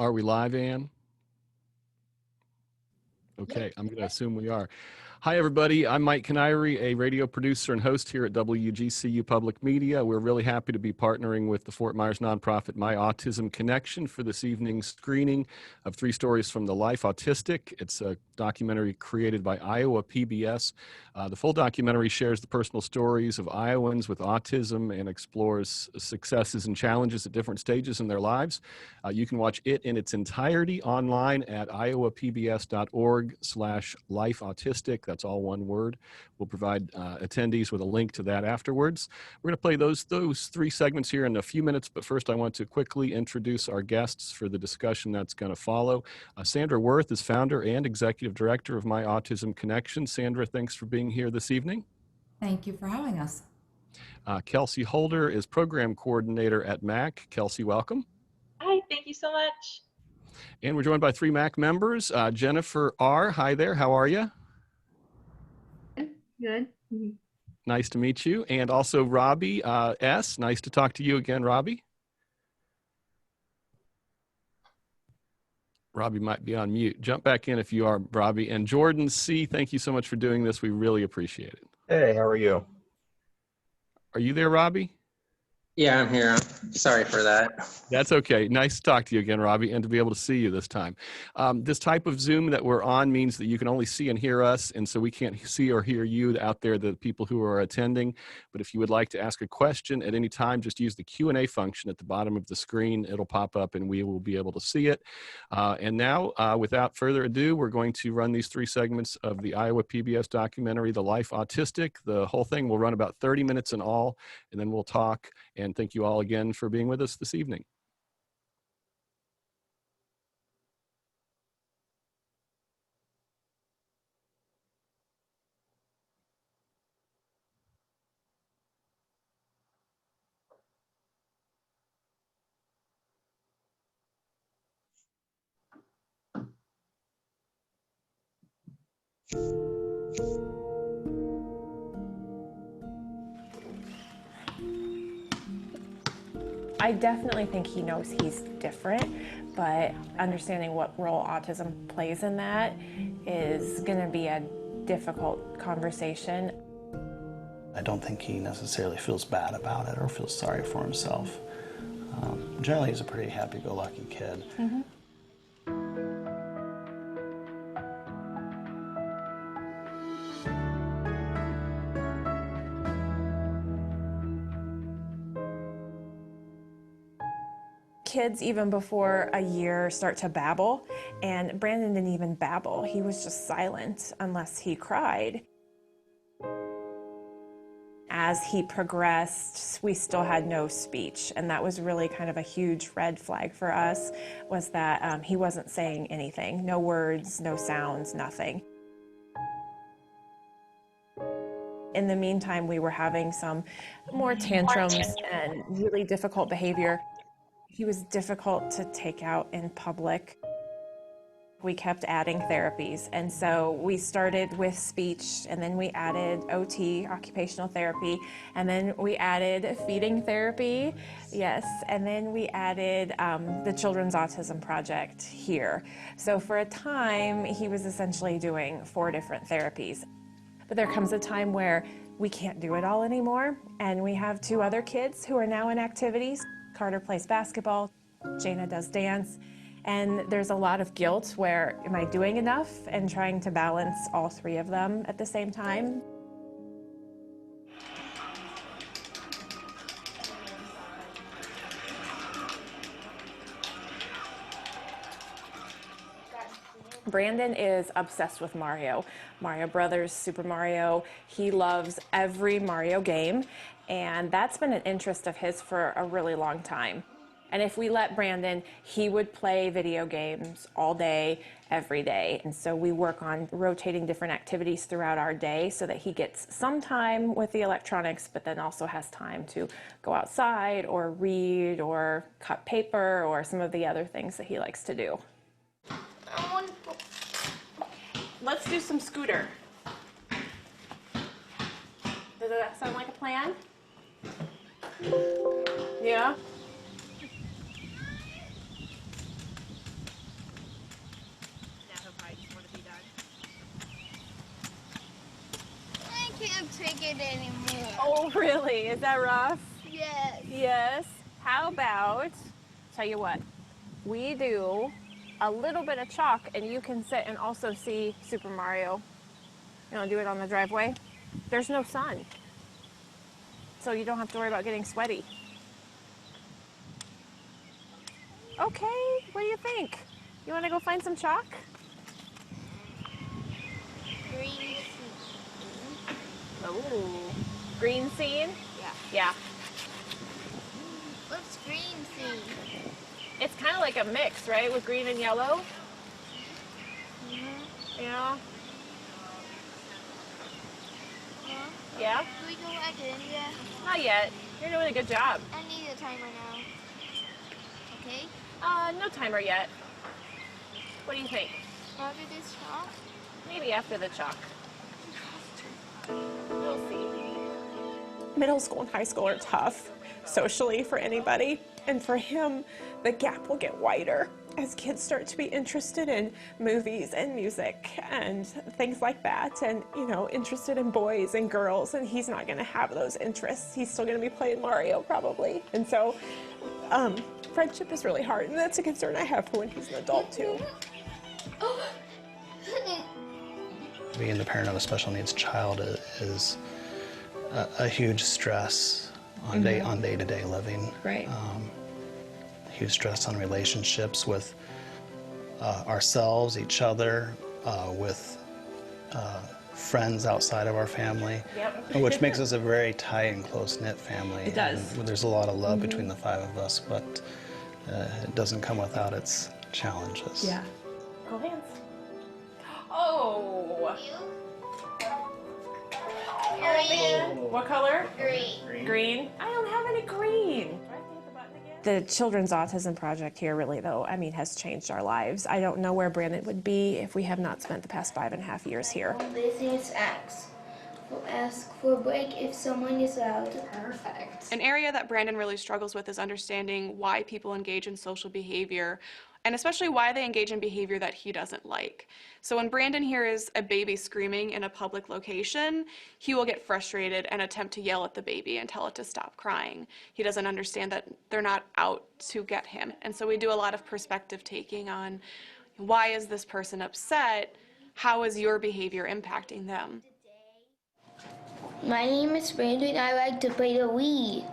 Are we live, Ann? Okay, I'm going to assume we are. Hi, everybody. I'm Mike Kiniry, a radio producer and host here at WGCU Public Media. We're really happy to be partnering with the Fort Myers nonprofit My Autism Connection for this evening's screening of 3 stories from the Life Autistic. It's a documentary created by Iowa PBS. The full documentary shares the personal stories of Iowans with autism and explores successes and challenges at different stages in their lives. You can watch it in its entirety online at iowapbs.org/lifeautistic. That's all one word. We'll provide attendees with a link to that afterwards. We're going to play those 3 segments here in a few minutes, but first I want to quickly introduce our guests for the discussion that's going to follow. Sandra Worth is founder and executive director of My Autism Connection. Sandra, thanks for being here this evening. Thank you for having us. Kelsey Holder is program coordinator at MAC. Kelsey, welcome. Hi, thank you so much. And we're joined by 3 MAC members. Jennifer R., hi there, how are you? Good. Nice to meet you. And also Robbie S., nice to talk to you again, Robbie. Robbie might be on mute. Jump back in if you are, Robbie. And Jordan C., thank you so much for doing this. We really appreciate it. Hey, how are you? Are you there, Robbie? Yeah, I'm here. Sorry for that. That's okay. Nice to talk to you again, Robbie, and to be able to see you this time. This type of Zoom that we're on means that you can only see and hear us, and so we can't see or hear you out there, the people who are attending. But if you would like to ask a question at any time, just use the Q&A function at the bottom of the screen. It'll pop up, and we will be able to see it. And now, without further ado, we're going to run these 3 segments of the Iowa PBS documentary, The Life Autistic. The whole thing will run about 30 minutes in all, and then we'll talk. And thank you all again for being with us this evening. I definitely think he knows he's different, but understanding what role autism plays in that is going to be a difficult conversation. I don't think he necessarily feels bad about it or feels sorry for himself. Generally, he's a pretty happy-go-lucky kid. Mm-hmm. Kids, even before a year, start to babble, and Brandon didn't even babble. He was just silent unless he cried. As he progressed, we still had no speech, and that was really kind of a huge red flag for us, was that he wasn't saying anything. No words, no sounds, nothing. In the meantime, we were having some more tantrums and really difficult behavior. He was difficult to take out in public. We kept adding therapies, and so we started with speech, and then we added OT, occupational therapy, and then we added feeding therapy, yes, and then we added the Children's Autism Project here. So for a time, he was essentially doing 4 different therapies. But there comes a time where we can't do it all anymore, and we have 2 other kids who are now in activities. Carter plays basketball, Jana does dance, and there's a lot of guilt where, am I doing enough? And trying to balance all 3 of them at the same time. Brandon is obsessed with Mario. Mario Brothers, Super Mario. He loves every Mario game, and that's been an interest of his for a really long time. And if we let Brandon, he would play video games all day, every day. And so we work on rotating different activities throughout our day so that he gets some time with the electronics, but then also has time to go outside or read or cut paper or some of the other things that he likes to do. Let's do some scooter. Does that sound like a plan? Yeah? Oh, really? Is that rough? Yes. Yes. How about, tell you what, we do a little bit of chalk and you can sit and also see Super Mario. You know, do it on the driveway. There's no sun, so you don't have to worry about getting sweaty. Okay, what do you think? You want to go find some chalk? Green. Oh, green scene? Yeah. Yeah. What's green seed? It's kind of like a mix, right, with green and yellow? Yeah. Huh? Yeah? Do we go back in yet? Not yet. You're doing a good job. I need a timer now. Okay? No timer yet. What do you think? After this chalk? Maybe after the chalk. We'll see. Middle school and high school are tough socially for anybody, and for him, the gap will get wider as kids start to be interested in movies and music and things like that, and you know, interested in boys and girls, and he's not going to have those interests. He's still going to be playing Mario probably, and so friendship is really hard, and that's a concern I have for when he's an adult too. Being the parent of a special needs child is a huge stress on day-to-day living. Right. Huge stress on relationships with ourselves, each other, with friends outside of our family. Yep. Which makes us a very tight and close-knit family. It does. And there's a lot of love between the five of us, but it doesn't come without its challenges. Yeah. Go hands. Oh. Green. What color? Green. Green. I don't have any green. The Children's Autism Project here really, though, I mean, has changed our lives. I don't know where Brandon would be if we have not spent the past 5.5 years here. Business acts. We'll ask for a break if someone is out. Perfect. An area that Brandon really struggles with is understanding why people engage in social behavior, and especially why they engage in behavior that he doesn't like. So when Brandon hears a baby screaming in a public location, he will get frustrated and attempt to yell at the baby and tell it to stop crying. He doesn't understand that they're not out to get him. And so we do a lot of perspective taking on why is this person upset? How is your behavior impacting them? My name is Brandon. I like to play the Wii.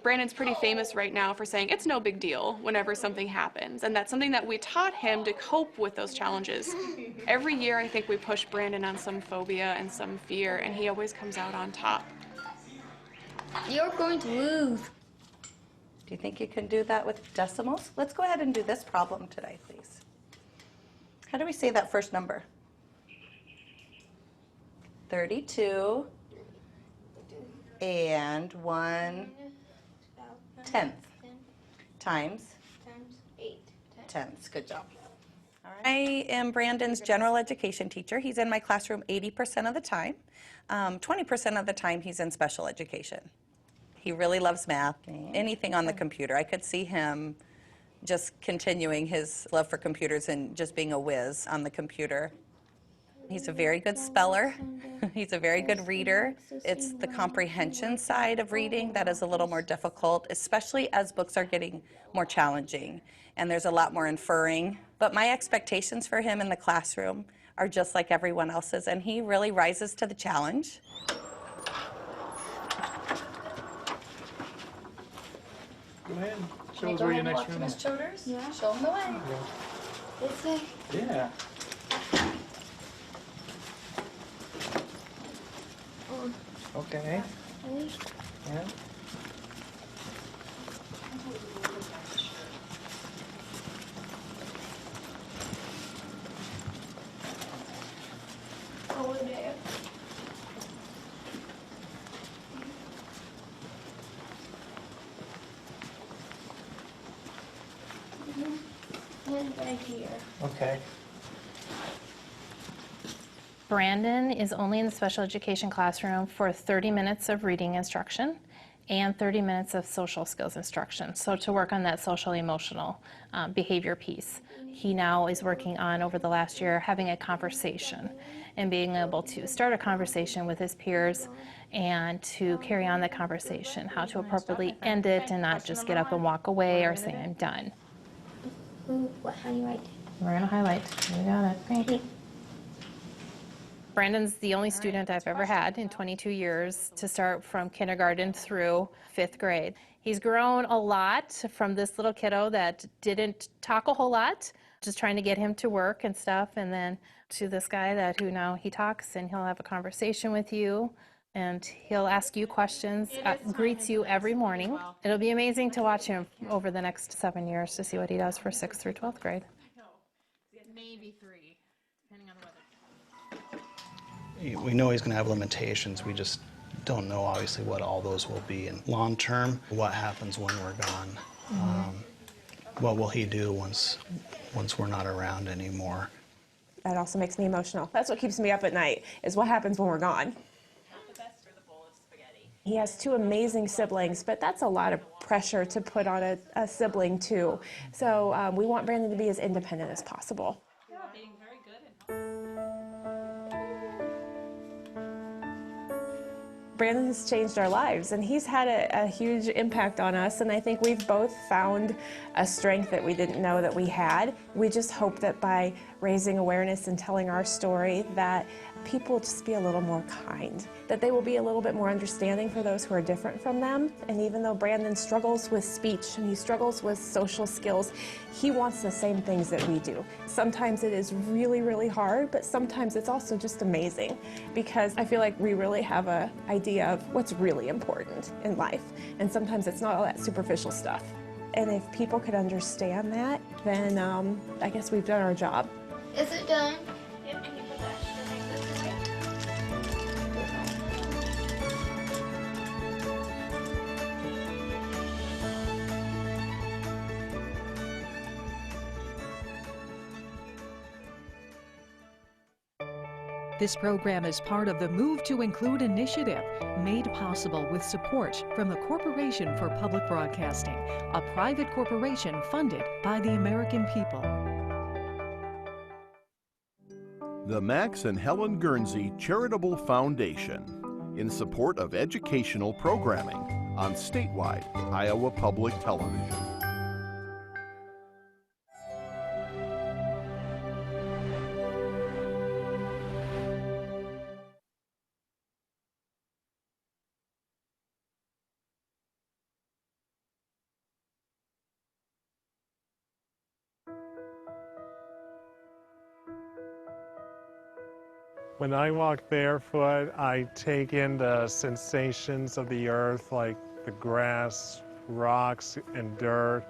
Brandon's pretty famous right now for saying it's no big deal whenever something happens, and that's something that we taught him to cope with those challenges. Every year I think we push Brandon on some phobia and some fear, and he always comes out on top. You're going to lose. Do you think you can do that with decimals? Let's go ahead and do this problem today, please. How do we say that first number? 32 and 1/10 times 8. tenths. Good job. All right. I am Brandon's general education teacher. He's in my classroom 80% of the time. 20% of the time he's in special education. He really loves math, anything on the computer. I could see him just continuing his love for computers and just being a whiz on the computer. He's a very good speller. He's a very good reader. It's the comprehension side of reading that is a little more difficult, especially as books are getting more challenging and there's a lot more inferring. But my expectations for him in the classroom are just like everyone else's, and he really rises to the challenge. Go ahead. Show us where your next room is. Childers? Yeah. Show them the way. This way. Yeah. Okay. Yeah. Over there. And right here. Okay. Brandon is only in the special education classroom for 30 minutes of reading instruction, and 30 minutes of social skills instruction. So to work on that social emotional behavior piece. He now is working on, over the last year, having a conversation and being able to start a conversation with his peers and to carry on the conversation, how to appropriately end it and not just get up and walk away or say, I'm done. How do you write? We're going to highlight. You got it. Great. Brandon's the only student I've ever had in 22 years to start from kindergarten through 5th grade. He's grown a lot from this little kiddo that didn't talk a whole lot, just trying to get him to work and stuff, and then to this guy who now he talks and he'll have a conversation with you and he'll ask you questions, greets you every morning. It'll be amazing to watch him over the next 7 years to see what he does for 6th through 12th grade. Maybe 3, depending on the weather. We know he's going to have limitations. We just don't know, obviously, what all those will be. And long term, what happens when we're gone? What will he do once we're not around anymore? That also makes me emotional. That's what keeps me up at night, is what happens when we're gone. He has 2 amazing siblings, but that's a lot of pressure to put on a sibling too. So we want Brandon to be as independent as possible. Being very good. Brandon has changed our lives, and he's had a huge impact on us, and I think we've both found a strength that we didn't know that we had. We just hope that by raising awareness and telling our story that people will just be a little more kind, that they will be a little bit more understanding for those who are different from them. And even though Brandon struggles with speech and he struggles with social skills, he wants the same things that we do. Sometimes it is really, really hard, but sometimes it's also just amazing, because I feel like we really have an idea of what's really important in life. And sometimes it's not all that superficial stuff. And if people could understand that, then I guess we've done our job. Is it done? Yep, can you put the extra papers away? This program is part of the Move to Include initiative, made possible with support from the Corporation for Public Broadcasting, a private corporation funded by the American people. The Max and Helen Guernsey Charitable Foundation, in support of educational programming on statewide Iowa Public Television. When I walk barefoot, I take in the sensations of the earth, like the grass, rocks, and dirt,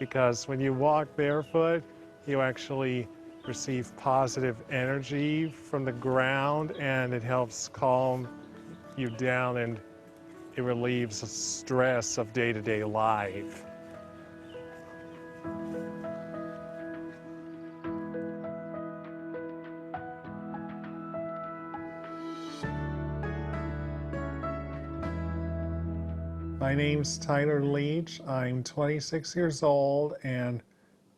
because when you walk barefoot, you actually receive positive energy from the ground, and it helps calm you down, and it relieves the stress of day-to-day life. My name's Tyler Leach. I'm 26 years old, and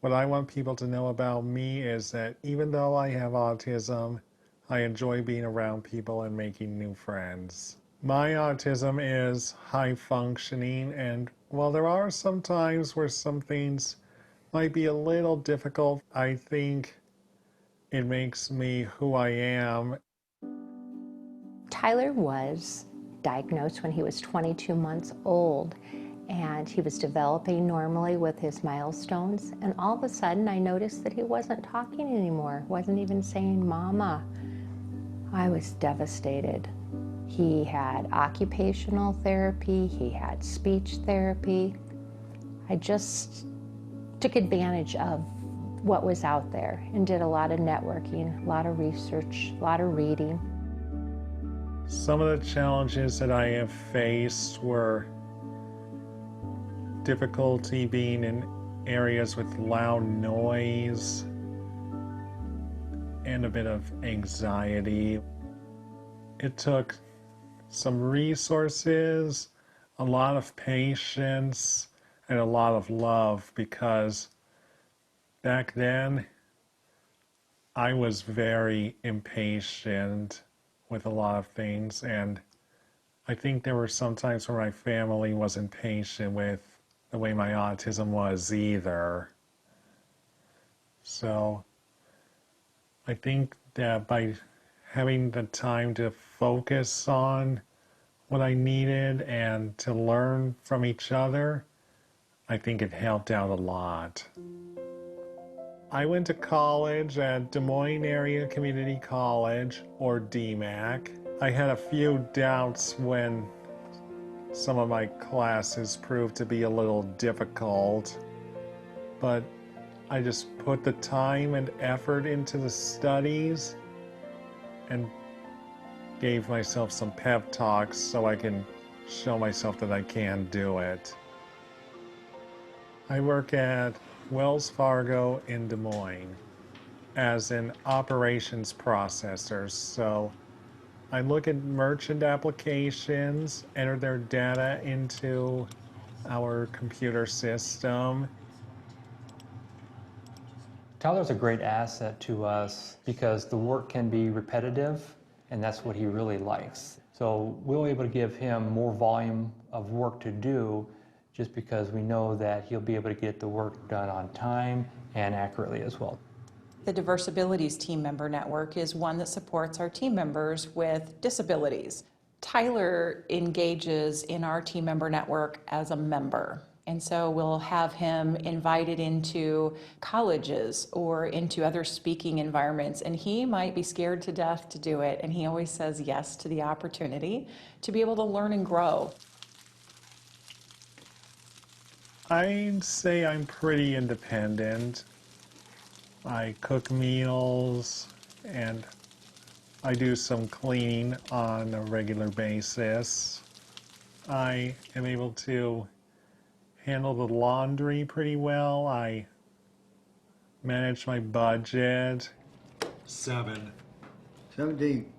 what I want people to know about me is that even though I have autism, I enjoy being around people and making new friends. My autism is high functioning, and while there are some times where some things might be a little difficult, I think it makes me who I am. Tyler was diagnosed when he was 22 months old, and he was developing normally with his milestones, and all of a sudden I noticed that he wasn't talking anymore, wasn't even saying mama. I was devastated. He had occupational therapy, he had speech therapy. I just took advantage of what was out there and did a lot of networking, a lot of research, a lot of reading. Some of the challenges that I have faced were difficulty being in areas with loud noise and a bit of anxiety. It took some resources, a lot of patience and a lot of love, because back then I was very impatient with a lot of things, and I think there were some times where my family wasn't patient with the way my autism was either. So I think that by having the time to focus on what I needed and to learn from each other, I think it helped out a lot. I went to college at Des Moines Area Community College, or DMAC. I had a few doubts when some of my classes proved to be a little difficult, but I just put the time and effort into the studies and gave myself some pep talks so I can show myself that I can do it. I work at Wells Fargo in Des Moines as an operations processor. So I look at merchant applications, enter their data into our computer system. Tyler's a great asset to us because the work can be repetitive, and that's what he really likes. So we're able to give him more volume of work to do just because we know that he'll be able to get the work done on time and accurately as well. The Diverse Abilities Team Member Network is one that supports our team members with disabilities. Tyler engages in our team member network as a member. And so we'll have him invited into colleges or into other speaking environments, and he might be scared to death to do it, and he always says yes to the opportunity to be able to learn and grow. I'd say I'm pretty independent. I cook meals and I do some cleaning on a regular basis. I am able to handle the laundry pretty well. I manage my budget. 7. 17.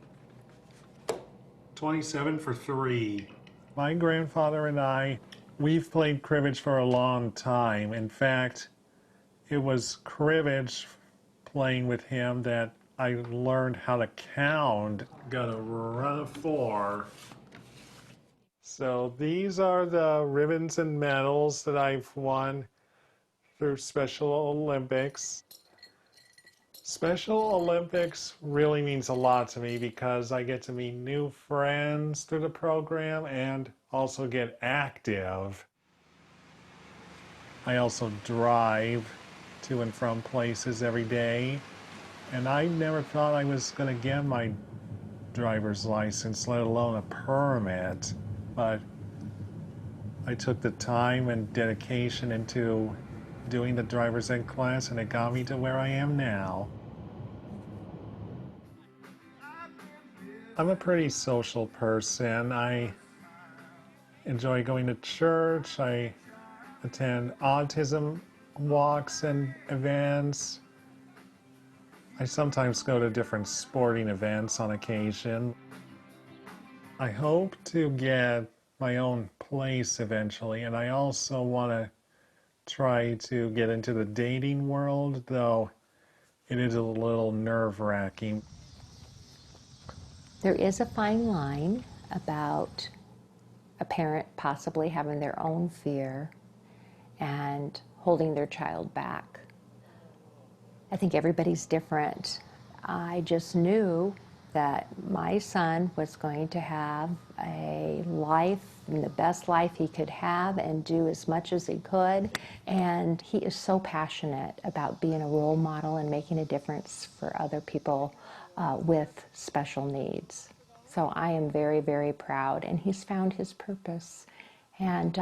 27 for 3. My grandfather and I, we've played cribbage for a long time. In fact, it was cribbage playing with him that I learned how to count. Gotta run a 4. So these are the ribbons and medals that I've won through Special Olympics. Special Olympics really means a lot to me because I get to meet new friends through the program and also get active. I also drive to and from places every day, and I never thought I was going to get my driver's license, let alone a permit. But I took the time and dedication into doing the driver's ed class, and it got me to where I am now. I'm a pretty social person. I enjoy going to church. I attend autism walks and events. I sometimes go to different sporting events on occasion. I hope to get my own place eventually, and I also want to try to get into the dating world, though it is a little nerve-wracking. There is a fine line about a parent possibly having their own fear and holding their child back. I think everybody's different. I just knew that my son was going to have a life, and the best life he could have, and do as much as he could. And he is so passionate about being a role model and making a difference for other people with special needs. So I am very, very proud, and he's found his purpose. And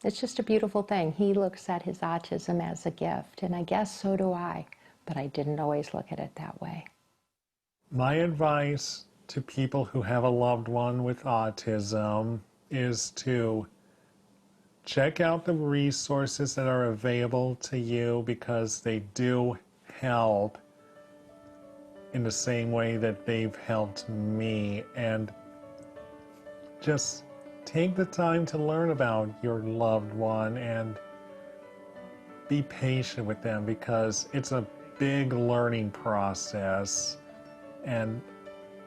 it's just a beautiful thing. He looks at his autism as a gift, and I guess so do I, but I didn't always look at it that way. My advice to people who have a loved one with autism is to check out the resources that are available to you, because they do help in the same way that they've helped me. And just take the time to learn about your loved one and be patient with them, because it's a big learning process. And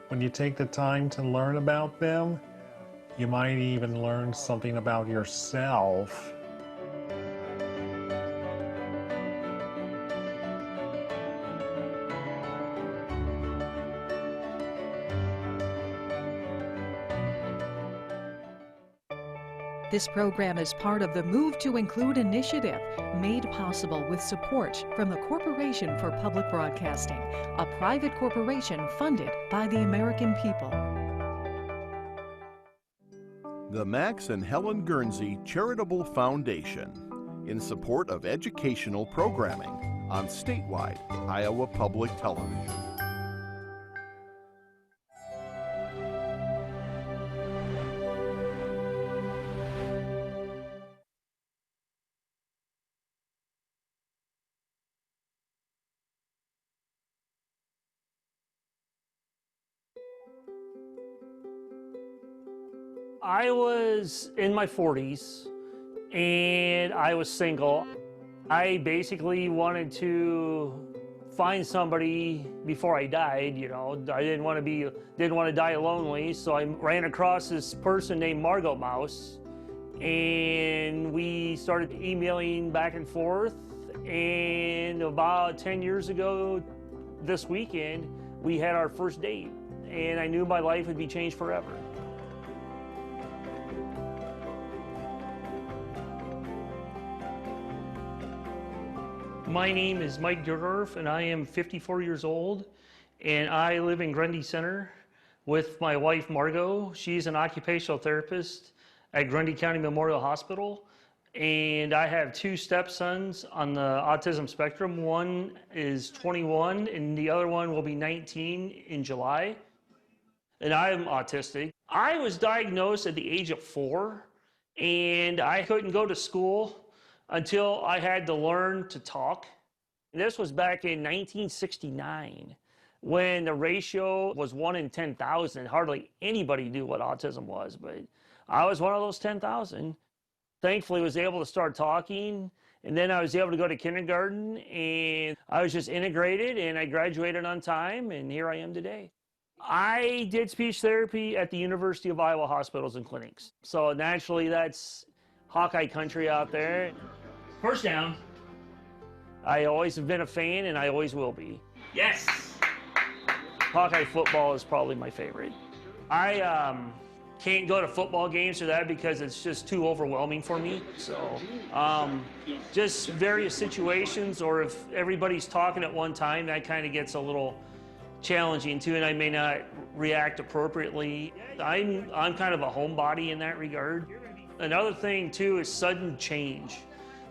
when you take the time to learn about them, you might even learn something about yourself. This program is part of the Move to Include initiative, made possible with support from the Corporation for Public Broadcasting, a private corporation funded by the American people. The Max and Helen Guernsey Charitable Foundation, in support of educational programming on statewide Iowa Public Television. I was in my 40s and I was single. I basically wanted to find somebody before I died, you know. I didn't want to die lonely, so I ran across this person named Margot Mouse, and we started emailing back and forth, and about 10 years ago this weekend, we had our first date, and I knew my life would be changed forever. My name is Mike Gildorf, and I am 54 years old, and I live in Grundy Center with my wife, Margot. She's an occupational therapist at Grundy County Memorial Hospital, and I have two stepsons on the autism spectrum. One is 21, and the other one will be 19 in July, and I'm autistic. I was diagnosed at the age of 4, and I couldn't go to school until I had to learn to talk. This was back in 1969 when the ratio was 1 in 10,000. Hardly anybody knew what autism was, but I was one of those 10,000. Thankfully, I was able to start talking, and then I was able to go to kindergarten, and I was just integrated, and I graduated on time, and here I am today. I did speech therapy at the University of Iowa Hospitals and Clinics. So naturally, that's Hawkeye country out there. First down. I always have been a fan, and I always will be. Yes! Hawkeye football is probably my favorite. I can't go to football games or that because it's just too overwhelming for me. So just various situations, or if everybody's talking at one time, that kind of gets a little challenging too, and I may not react appropriately. I'm kind of a homebody in that regard. Another thing too is sudden change.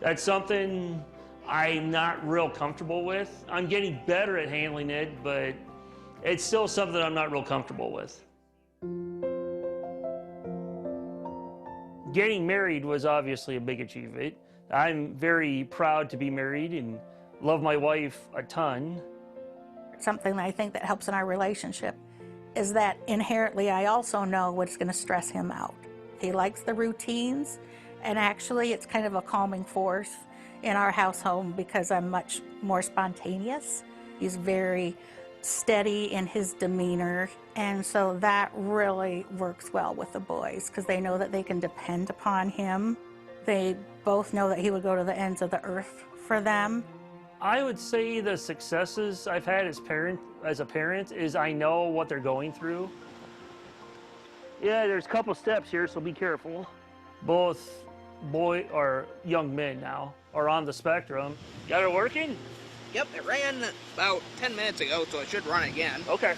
That's something I'm not real comfortable with. I'm getting better at handling it, but it's still something I'm not real comfortable with. Getting married was obviously a big achievement. I'm very proud to be married and love my wife a ton. Something that I think that helps in our relationship is that inherently I also know what's going to stress him out. He likes the routines, and actually it's kind of a calming force in our household because I'm much more spontaneous. He's very steady in his demeanor, and so that really works well with the boys because they know that they can depend upon him. They both know that he would go to the ends of the earth for them. I would say the successes I've had as a parent is I know what they're going through. Yeah, there's a couple steps here, so be careful. Both boy or young men now are on the spectrum. Got it working? Yep, it ran about 10 minutes ago, so it should run again. Okay.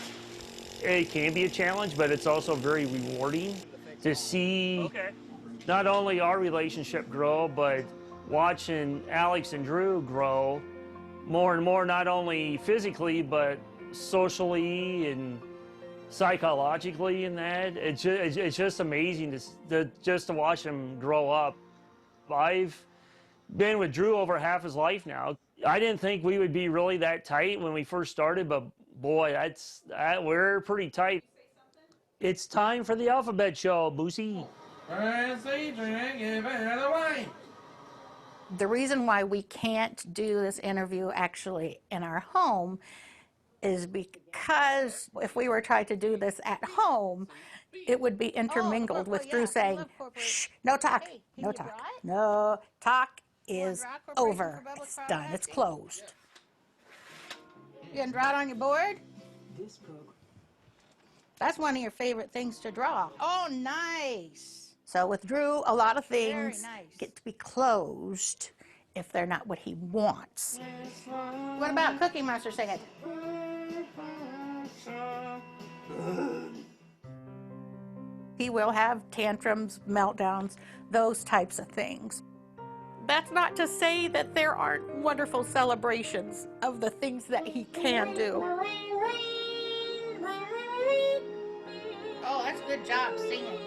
It can be a challenge, but it's also very rewarding to see not only our relationship grow, but watching Alex and Drew grow more and more, not only physically, but socially and psychologically in that. It's just amazing to watch them grow up. I've been with Drew over half his life now. I didn't think we would be really that tight when we first started, but boy, we're pretty tight. It's time for the alphabet show, Boosie. The reason why we can't do this interview actually in our home is because if we were trying to do this at home, it would be intermingled with Drew saying, shh, no talk, no talk, no talk is over. It's done, it's closed. You can draw it on your board? That's one of your favorite things to draw. Oh, nice. So with Drew, a lot of things get to be closed if they're not what he wants. What about Cookie Monster singing? He will have tantrums, meltdowns, those types of things. That's not to say that there aren't wonderful celebrations of the things that he can do. Oh, that's a good job singing.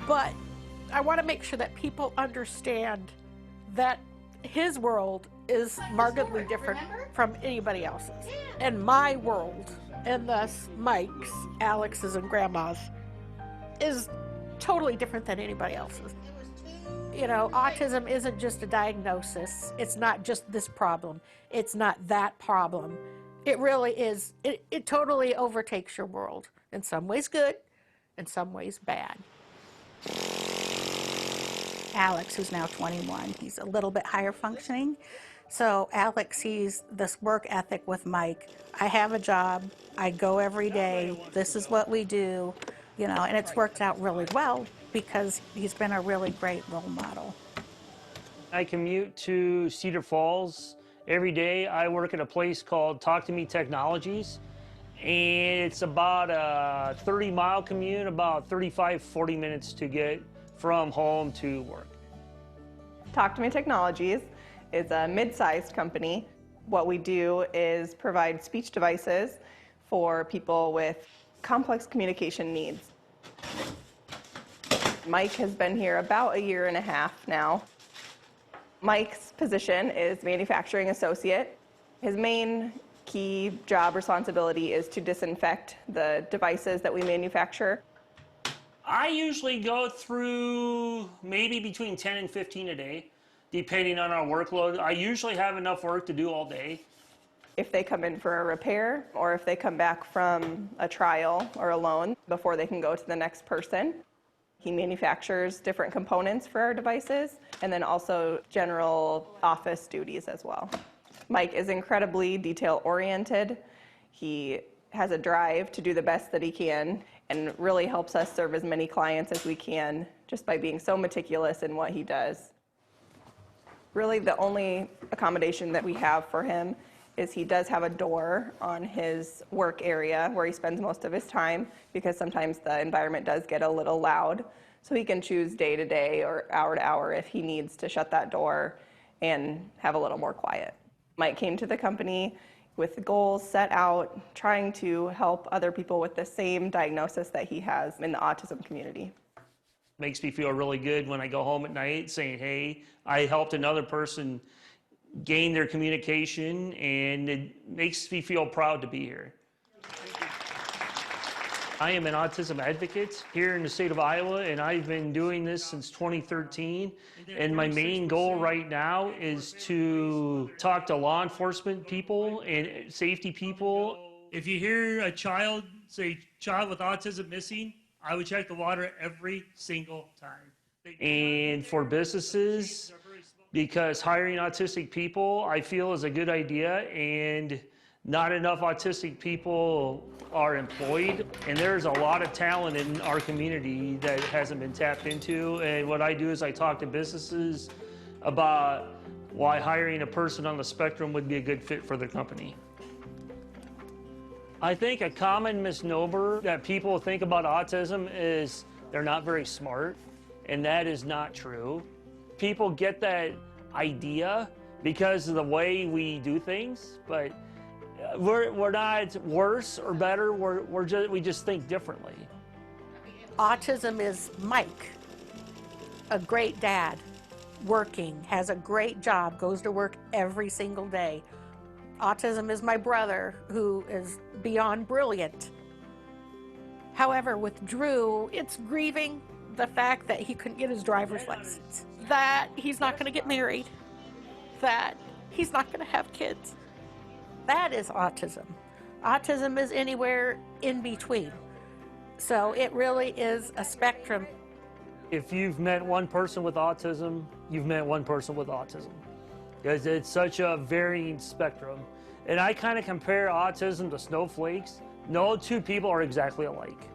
But I want to make sure that people understand that his world is markedly different from anybody else's. And my world, and thus Mike's, Alex's, and Grandma's, is totally different than anybody else's. You know, autism isn't just a diagnosis. It's not just this problem. It's not that problem. It really is, it totally overtakes your world. In some ways good, in some ways bad. Alex, who's now 21, he's a little bit higher functioning. So Alex sees this work ethic with Mike. I have a job, I go every day, this is what we do, you know, and it's worked out really well because he's been a really great role model. I commute to Cedar Falls every day. I work at a place called Talk to Me Technologies, and it's about a 30-mile commute, about 40 minutes to get from home to work. Talk to Me Technologies is a mid-sized company. What we do is provide speech devices for people with complex communication needs. Mike has been here about 1.5 years now. Mike's position is manufacturing associate. His main key job responsibility is to disinfect the devices that we manufacture. I usually go through maybe between 10 and 15 a day, depending on our workload. I usually have enough work to do all day. If they come in for a repair or if they come back from a trial or a loan before they can go to the next person. He manufactures different components for our devices and then also general office duties as well. Mike is incredibly detail-oriented. He has a drive to do the best that he can and really helps us serve as many clients as we can just by being so meticulous in what he does. Really, the only accommodation that we have for him is he does have a door on his work area where he spends most of his time because sometimes the environment does get a little loud. So he can choose day to day or hour to hour if he needs to shut that door and have a little more quiet. Mike came to the company with goals set out, trying to help other people with the same diagnosis that he has in the autism community. Makes me feel really good when I go home at night saying, hey, I helped another person gain their communication, and it makes me feel proud to be here. I am an autism advocate here in the state of Iowa, and I've been doing this since 2013. And my main goal right now is to talk to law enforcement people and safety people. If you hear a child say, child with autism missing, I would check the water every single time. And for businesses, because hiring autistic people, I feel, is a good idea, and not enough autistic people are employed. And there's a lot of talent in our community that hasn't been tapped into. And what I do is I talk to businesses about why hiring a person on the spectrum would be a good fit for their company. I think a common misnomer that people think about autism is they're not very smart, and that is not true. People get that idea because of the way we do things, but we're not worse or better. We just think differently. Autism is Mike, a great dad, working, has a great job, goes to work every single day. Autism is my brother, who is beyond brilliant. However, with Drew, it's grieving the fact that he couldn't get his driver's license, that he's not going to get married, that he's not going to have kids. That is autism. Autism is anywhere in between. So it really is a spectrum. If you've met one person with autism, you've met one person with autism. Because it's such a varying spectrum. And I kind of compare autism to snowflakes. No two people are exactly alike.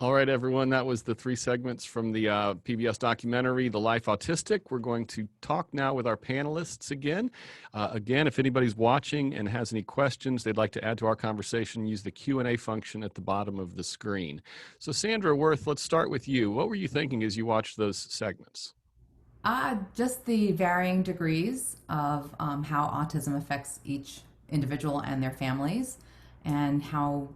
All right, everyone, that was the 3 segments from the PBS documentary, The Life Autistic. We're going to talk now with our panelists again. Again, if anybody's watching and has any questions they'd like to add to our conversation, use the Q&A function at the bottom of the screen. So Sandra Worth, let's start with you. What were you thinking as you watched those segments? Just the varying degrees of how autism affects each individual and their families, and how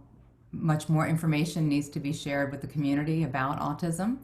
much more information needs to be shared with the community about autism.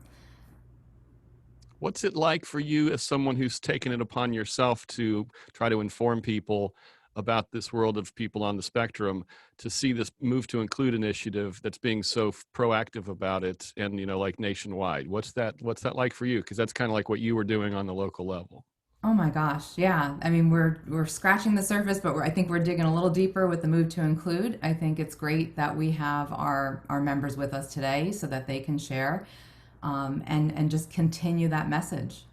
What's it like for you as someone who's taken it upon yourself to try to inform people about this world of people on the spectrum, to see this Move to Include initiative that's being so proactive about it, and like nationwide? What's that like for you? Because that's kind of like what you were doing on the local level. Oh my gosh, yeah. I mean, we're scratching the surface, but I think we're digging a little deeper with the Move to Include. I think it's great that we have our members with us today so that they can share and just continue that message.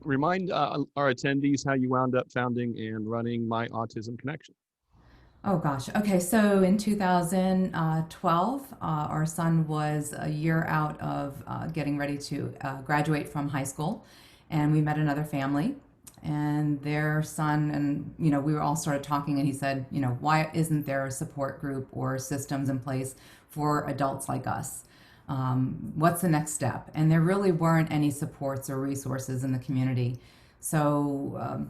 Remind our attendees how you wound up founding and running My Autism Connection. Oh gosh. Okay, so in 2012, our son was a year out of getting ready to graduate from high school, and we met another family, and their son, and we were all started talking, and he said, why isn't there a support group or systems in place for adults like us? What's the next step? And there really weren't any supports or resources in the community. So,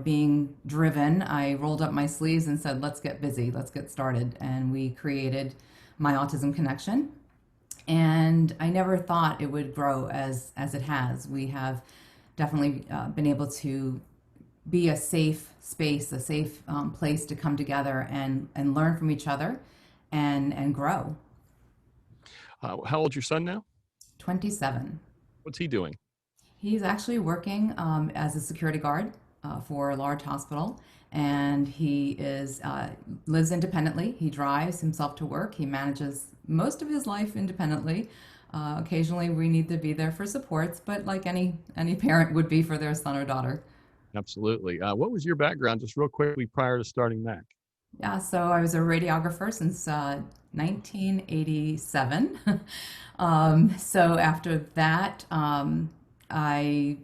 being driven, I rolled up my sleeves and said, let's get busy, let's get started. And we created My Autism Connection. And I never thought it would grow as it has. We have definitely been able to be a safe space, a safe place to come together and learn from each other and grow. How old's your son now? 27. What's he doing? He's actually working as a security guard for a large hospital, and he lives independently. He drives himself to work. He manages most of his life independently. Occasionally we need to be there for supports, but like any parent would be for their son or daughter. Absolutely. What was your background, just real quickly, prior to starting MAC? Yeah, so I was a radiographer since 1987. So after that, I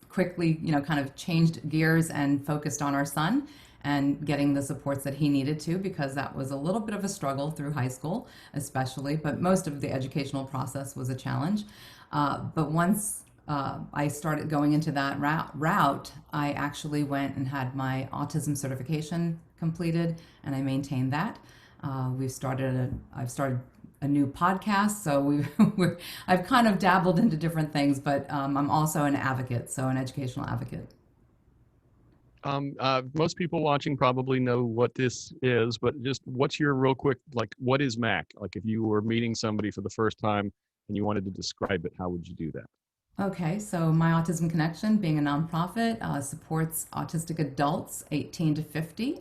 quickly, kind of changed gears and focused on our son and getting the supports that he needed to, because that was a little bit of a struggle through high school, especially, but most of the educational process was a challenge. But once I started going into that route, I actually went and had my Autism Certification completed, and I maintained that. I've started a new podcast, so I've kind of dabbled into different things, but I'm also an advocate, so an educational advocate. Most people watching probably know what this is, but just what's your real quick, what is MAC? Like if you were meeting somebody for the first time and you wanted to describe it, how would you do that? Okay, so My Autism Connection, being a nonprofit, supports autistic adults 18 to 50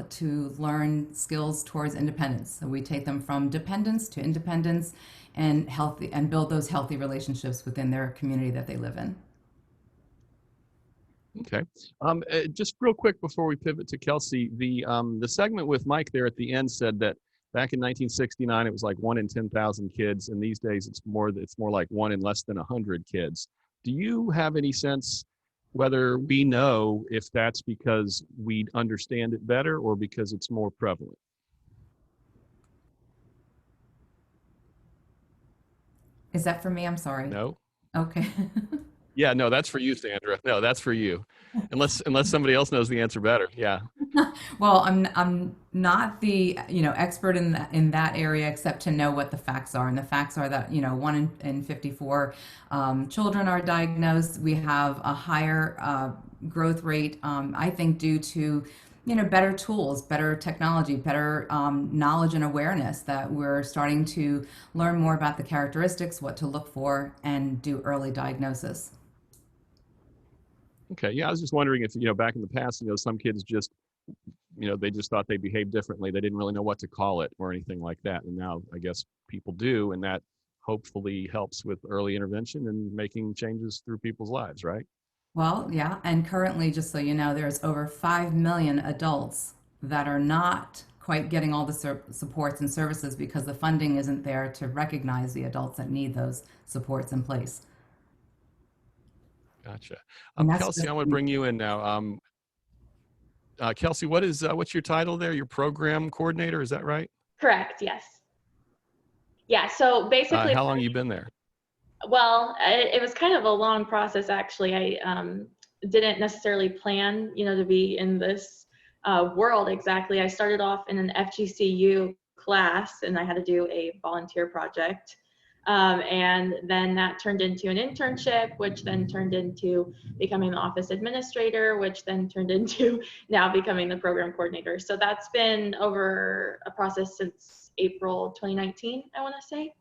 to learn skills towards independence. So we take them from dependence to independence and build those healthy relationships within their community that they live in. Okay. Just real quick before we pivot to Kelsey, the segment with Mike there at the end said that back in 1969, it was like 1 in 10,000 kids, and these days it's more like 1 in less than 100 kids. Do you have any sense whether we know if that's because we understand it better or because it's more prevalent? Is that for me? I'm sorry. No. Okay. Yeah, no, that's for you, Sandra. No, that's for you. Unless somebody else knows the answer better. Yeah. Well, I'm not the expert in that area, except to know what the facts are. And the facts are that 1 in 54 children are diagnosed. We have a higher growth rate, I think, due to better tools, better technology, better knowledge and awareness, that we're starting to learn more about the characteristics, what to look for, and do early diagnosis. Okay. Yeah, I was just wondering if back in the past, some kids just they just thought they behaved differently. They didn't really know what to call it or anything like that. And now I guess people do, and that hopefully helps with early intervention and making changes through people's lives, right? Well, yeah, and currently, just so you know, there's over 5 million adults that are not quite getting all the supports and services because the funding isn't there to recognize the adults that need those supports in place. Gotcha. And that's Kelsey, just I want to bring you in now. Kelsey, what's your title there? Your program coordinator, is that right? Correct, yes. Yeah, so basically, How long you been there? well, it was kind of a long process, actually. I didn't necessarily plan, to be in this world exactly. I started off in an FGCU class, and I had to do a volunteer project. And then that turned into an internship, which then turned into becoming the office administrator, which then turned into now becoming the program coordinator. So that's been over a process since April 2019, I want to say.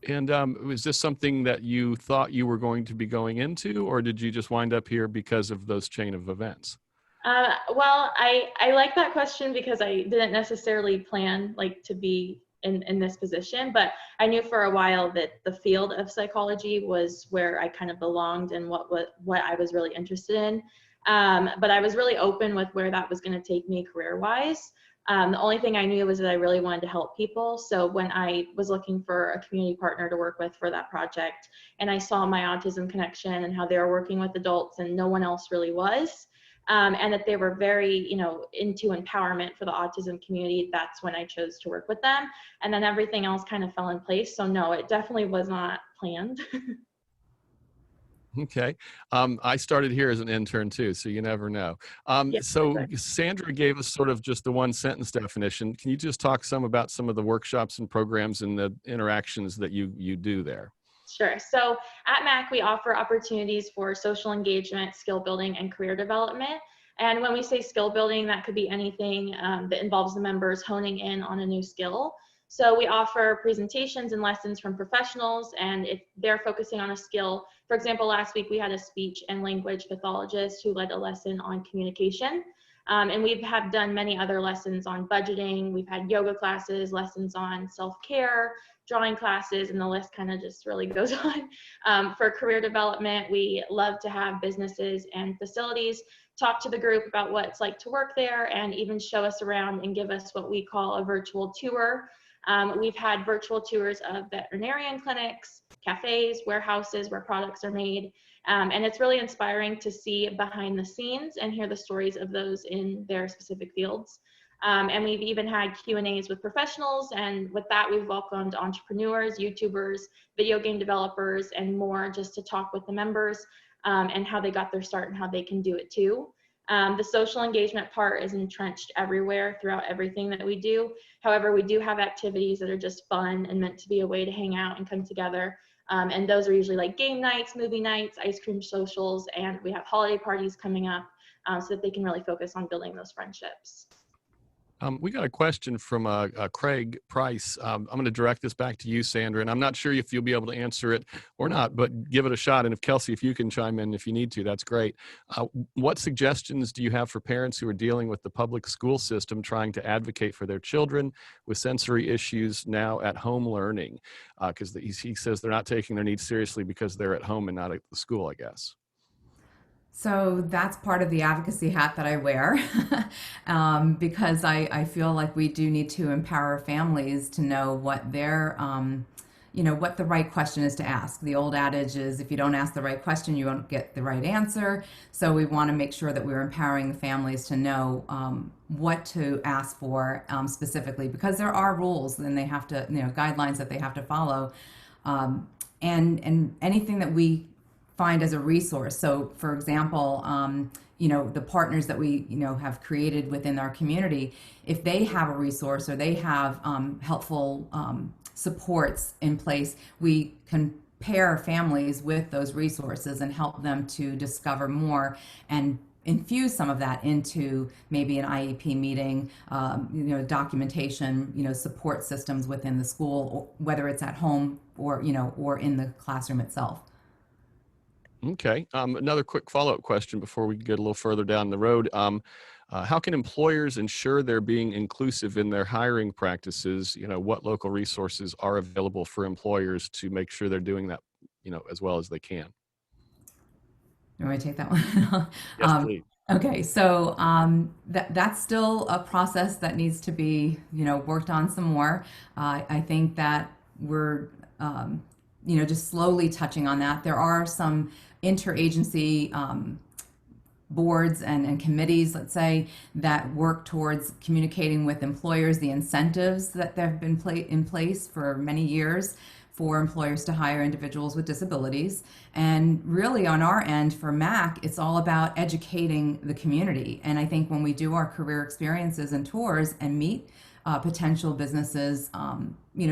And was this something that you thought you were going to be going into, or did you just wind up here because of those chain of events? Well, I like that question because I didn't necessarily plan to be in this position, but I knew for a while that the field of psychology was where I kind of belonged and what I was really interested in. But I was really open with where that was going to take me career-wise. The only thing I knew was that I really wanted to help people. So when I was looking for a community partner to work with for that project, and I saw My Autism Connection and how they were working with adults and no one else really was, and that they were very, into empowerment for the autism community, that's when I chose to work with them. And then everything else kind of fell in place. So no, it definitely was not planned. Okay. I started here as an intern too, so you never know. So Sandra gave us sort of just the one sentence definition. Can you just talk some about some of the workshops and programs and the interactions that you do there? Sure. So at MAC, we offer opportunities for social engagement, skill building, and career development. And when we say skill building, that could be anything that involves the members honing in on a new skill. So we offer presentations and lessons from professionals, and if they're focusing on a skill, for example, last week we had a speech and language pathologist who led a lesson on communication. And we've done many other lessons on budgeting. We've had yoga classes, lessons on self-care, drawing classes, and the list kind of just really goes on. For career development, we love to have businesses and facilities talk to the group about what it's like to work there and even show us around and give us what we call a virtual tour. We've had virtual tours of veterinarian clinics, cafes, warehouses where products are made. And it's really inspiring to see behind the scenes and hear the stories of those in their specific fields. And we've even had Q&As with professionals, and with that we've welcomed entrepreneurs, YouTubers, video game developers, and more, just to talk with the members and how they got their start and how they can do it too. The social engagement part is entrenched everywhere throughout everything that we do. However, we do have activities that are just fun and meant to be a way to hang out and come together. And those are usually like game nights, movie nights, ice cream socials, and we have holiday parties coming up so that they can really focus on building those friendships. We got a question from Craig Price. I'm going to direct this back to you, Sandra, and I'm not sure if you'll be able to answer it or not, but give it a shot. And if Kelsey, if you can chime in if you need to, that's great. What suggestions do you have for parents who are dealing with the public school system trying to advocate for their children with sensory issues now at home learning? Because he says they're not taking their needs seriously because they're at home and not at the school, I guess. So that's part of the advocacy hat that I wear because I feel like we do need to empower families to know what their, what the right question is to ask. The old adage is if you don't ask the right question, you won't get the right answer. So we want to make sure that we're empowering the families to know what to ask for specifically, because there are rules and they have to, guidelines that they have to follow. and anything that we find as a resource. So, for example, the partners that we, have created within our community, if they have a resource or they have helpful supports in place, we can pair families with those resources and help them to discover more and infuse some of that into maybe an IEP meeting, documentation, support systems within the school, or whether it's at home or in the classroom itself. Okay. Another quick follow-up question before we get a little further down the road. How can employers ensure they're being inclusive in their hiring practices? What local resources are available for employers to make sure they're doing that, as well as they can? You want me to take that one? Yes, please. Okay, so that's still a process that needs to be, worked on some more. I think that we're, just slowly touching on that. There are some interagency boards and committees, let's say, that work towards communicating with employers the incentives that have been in place for many years for employers to hire individuals with disabilities. And really on our end for MAC, it's all about educating the community. And I think when we do our career experiences and tours and meet potential businesses,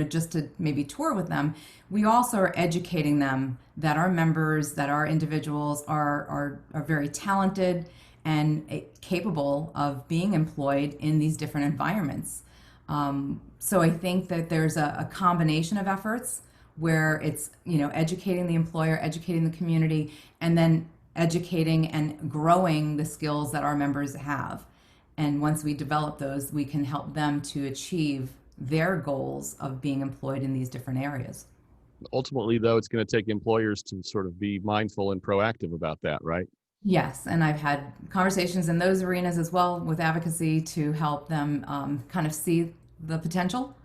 just to maybe tour with them, we also are educating them that our members, that our individuals are very talented and capable of being employed in these different environments. So I think that there's a combination of efforts where it's, educating the employer, educating the community, and then educating and growing the skills that our members have. And once we develop those, we can help them to achieve their goals of being employed in these different areas. Ultimately, though, it's going to take employers to sort of be mindful and proactive about that, right? Yes, and I've had conversations in those arenas as well with advocacy to help them kind of see the potential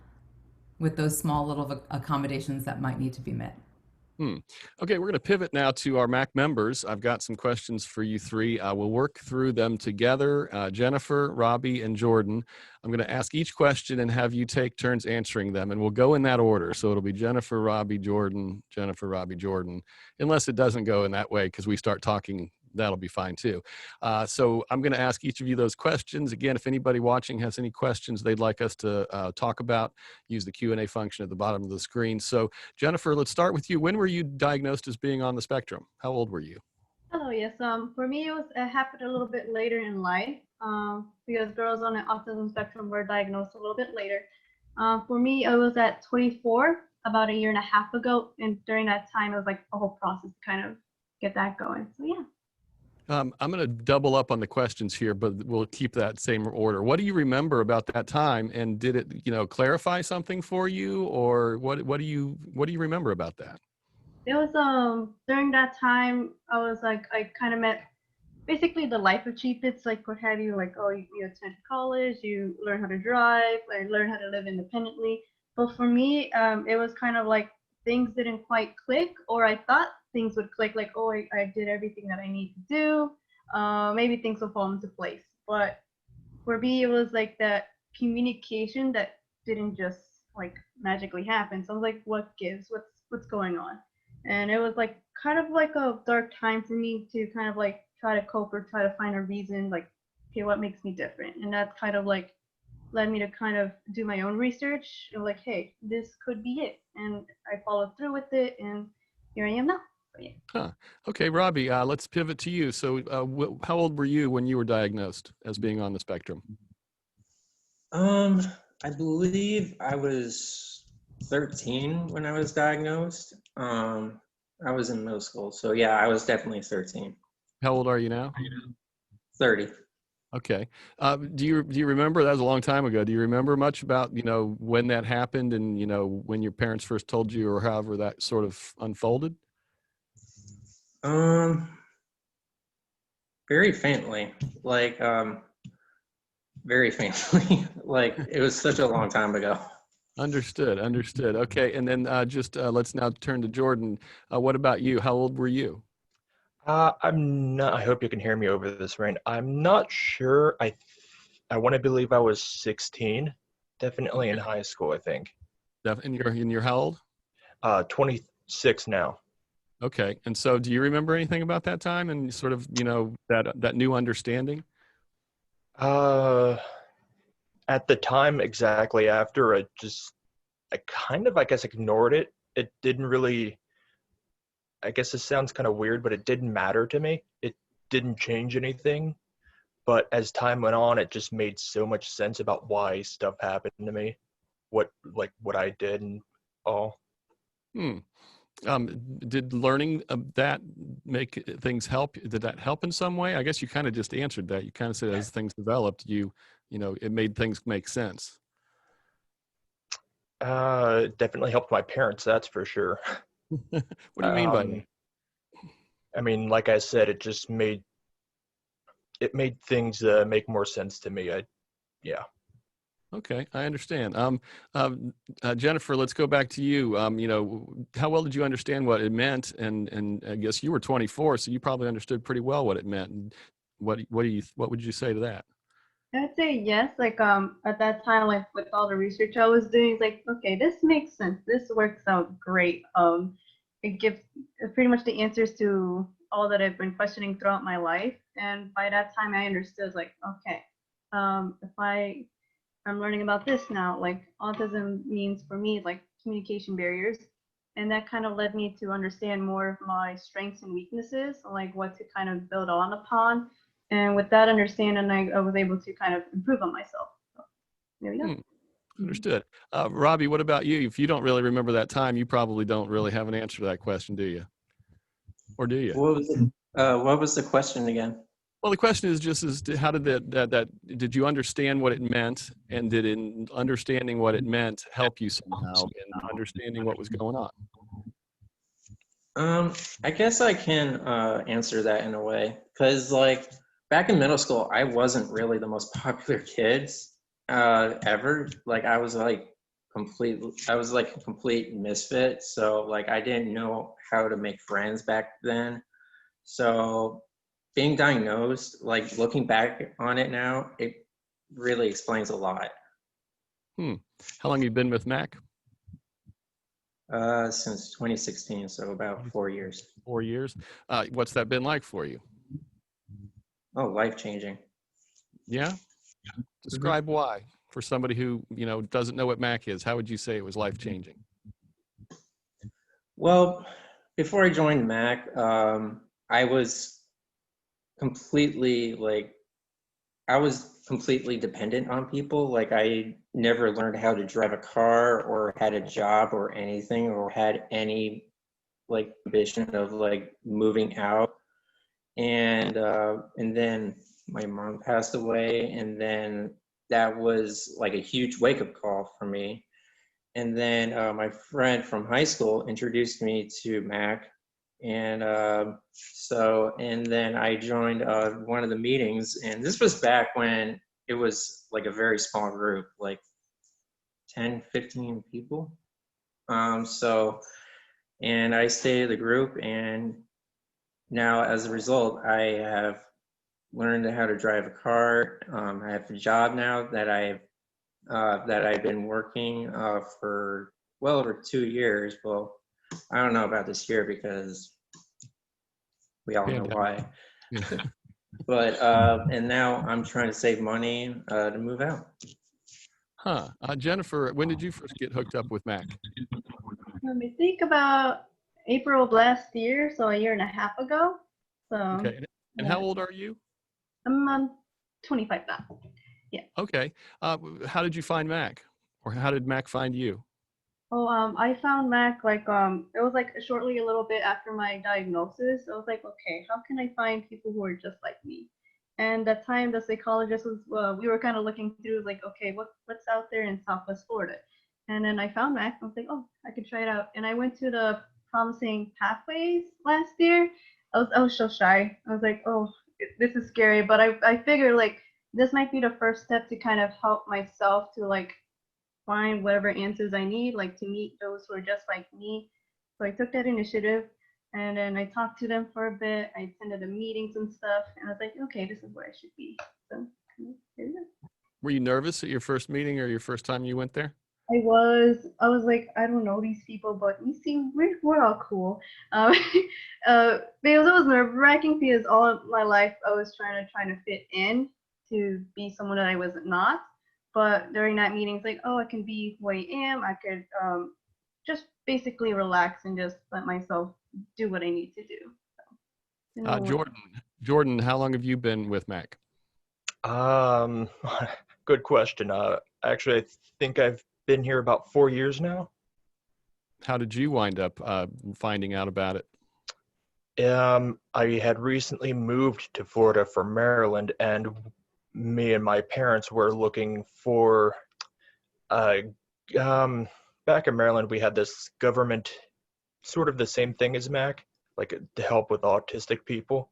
with those small little accommodations that might need to be met. Okay, we're going to pivot now to our MAC members. I've got some questions for you three. We'll work through them together. Jennifer, Robbie, and Jordan. I'm going to ask each question and have you take turns answering them, and we'll go in that order. So it'll be Jennifer, Robbie, Jordan, Jennifer, Robbie, Jordan, unless it doesn't go in that way because we start talking. That'll be fine too. So I'm going to ask each of you those questions. Again, if anybody watching has any questions they'd like us to talk about, use the Q&A function at the bottom of the screen. So Jennifer, let's start with you. When were you diagnosed as being on the spectrum? How old were you? Oh, yes. For me, it happened a little bit later in life because girls on the autism spectrum were diagnosed a little bit later. For me, I was at 24 about a year and a half ago. And during that time, it was like a whole process to kind of get that going. So, yeah. I'm going to double up on the questions here, but we'll keep that same order. What do you remember about that time? And did it, clarify something for you, or what do you remember about that? It was during that time I kind of met basically the life achievements, like what have you, like, oh, you attend college, you learn how to drive, like learn how to live independently. But for me, it was kind of like things didn't quite click, or I thought things would click, like, oh, I did everything that I need to do. Maybe things will fall into place. But for me, it was like that communication that didn't just like magically happen. So I was like, what gives? What's going on? And it was like kind of like a dark time for me to kind of like try to cope or try to find a reason, like, okay, what makes me different? And that kind of like led me to kind of do my own research and like, hey, this could be it. And I followed through with it, and here I am now. So, yeah. Huh. Okay, Robbie, let's pivot to you. So how old were you when you were diagnosed as being on the spectrum? I believe I was 13 when I was diagnosed. I was in middle school. So yeah, I was definitely 13. How old are you now? 30. Okay. Do you remember, that was a long time ago. Do you remember much about, when that happened and, when your parents first told you, or however that sort of unfolded? Very faintly, like, very faintly, like it was such a long time ago. Understood. Okay. And then let's now turn to Jordan. What about you? How old were you? I'm not, I hope you can hear me over this rain. I'm not sure. I want to believe I was 16, definitely in high school, I think. In your how old? 6 now. Okay. And so do you remember anything about that time and sort of, that new understanding? At the time, exactly after, I kind of, I guess, ignored it. It didn't really, I guess this sounds kind of weird, but it didn't matter to me. It didn't change anything. But as time went on, it just made so much sense about why stuff happened to me, what I did and all. Did learning that make things help? Did that help in some way? I guess you kind of just answered that. You kind of said as things developed, it made things make sense. It definitely helped my parents, that's for sure. What do you mean by that? I mean, like I said, it just made things make more sense to me. Yeah. Okay, I understand. Jennifer, let's go back to you. How well did you understand what it meant? And I guess you were 24, so you probably understood pretty well what it meant. And what would you say to that? I'd say yes. Like at that time, like with all the research I was doing, it's like, okay, this makes sense. This works out great. It gives pretty much the answers to all that I've been questioning throughout my life. And by that time, I understood, like, okay, if I'm learning about this now, like autism means for me like communication barriers, and that kind of led me to understand more of my strengths and weaknesses, like what to kind of build on upon. And with that understanding, I was able to kind of improve on myself. So there we go. Understood. Robbie, what about you? If you don't really remember that time, you probably don't really have an answer to that question, do you? Or do you? What was the question again? Well, the question is just how did did you understand what it meant, and did in understanding what it meant help you somehow in understanding what was going on? I guess I can answer that in a way, because like back in middle school, I wasn't really the most popular kid ever. Like I was like a complete misfit. So like I didn't know how to make friends back then. So being diagnosed, like looking back on it now, it really explains a lot. How long have you been with Mac? Since 2016, so about 4 years. 4 years. What's that been like for you? Oh, life-changing. Yeah? Describe why for somebody who, doesn't know what Mac is. How would you say it was life-changing? Well, before I joined Mac, I was completely dependent on people. Like I never learned how to drive a car or had a job or anything or had any like ambition of like moving out. And then my mom passed away, and then that was like a huge wake-up call for me. And then my friend from high school introduced me to Mac. And and then I joined one of the meetings, and this was back when it was like a very small group, like 10, 15 people. And I stayed in the group, and now as a result, I have learned how to drive a car. I have a job now that I've been working for well over 2 years. Well, I don't know about this year because we all know why. But and now I'm trying to save money to move out. Jennifer, when did you first get hooked up with Mac? Let me think, about April of last year, so a year and a half ago. So okay. And how old are you? I'm 25 now. Yeah. Okay. How did you find Mac, or how did Mac find you? Oh, I found Mac like it was like shortly a little bit after my diagnosis. I was like, okay, how can I find people who are just like me? And at that time, the psychologist was we were kind of looking through like, okay, what's out there in Southwest Florida? And then I found Mac. I was like, oh, I could try it out. And I went to the Promising Pathways last year. I was so shy. I was like, oh, this is scary. But I figured like this might be the first step to kind of help myself to like find whatever answers I need, like to meet those who are just like me. So I took that initiative, and then I talked to them for a bit. I attended the meetings and stuff, and I was like, okay, this is where I should be. So here we go. Were you nervous at your first meeting or your first time you went there? I was like, I don't know these people, but we're all cool. Because it was nerve-wracking because all of my life I was trying to fit in to be someone that I was not. But during that meeting, it's like, oh, I can be who I am. I could just basically relax and just let myself do what I need to do. Jordan, how long have you been with Mac? Good question. Actually, I think I've been here about 4 years now. How did you wind up finding out about it? I had recently moved to Florida from Maryland, and me and my parents were looking for, back in Maryland, we had this government, sort of the same thing as Mac, like to help with autistic people.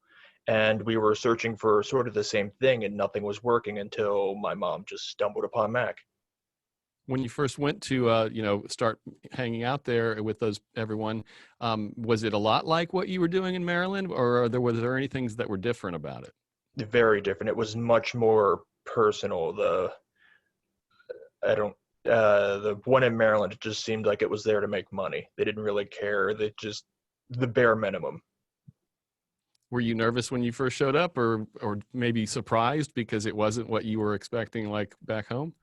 And we were searching for sort of the same thing, and nothing was working until my mom just stumbled upon Mac. When you first went to, start hanging out there with everyone, was it a lot like what you were doing in Maryland, or was there any things that were different about it? Very different. It was much more personal. The one in Maryland, it just seemed like it was there to make money. They didn't really care. They just, the bare minimum. Were you nervous when you first showed up, or maybe surprised because it wasn't what you were expecting, like back home?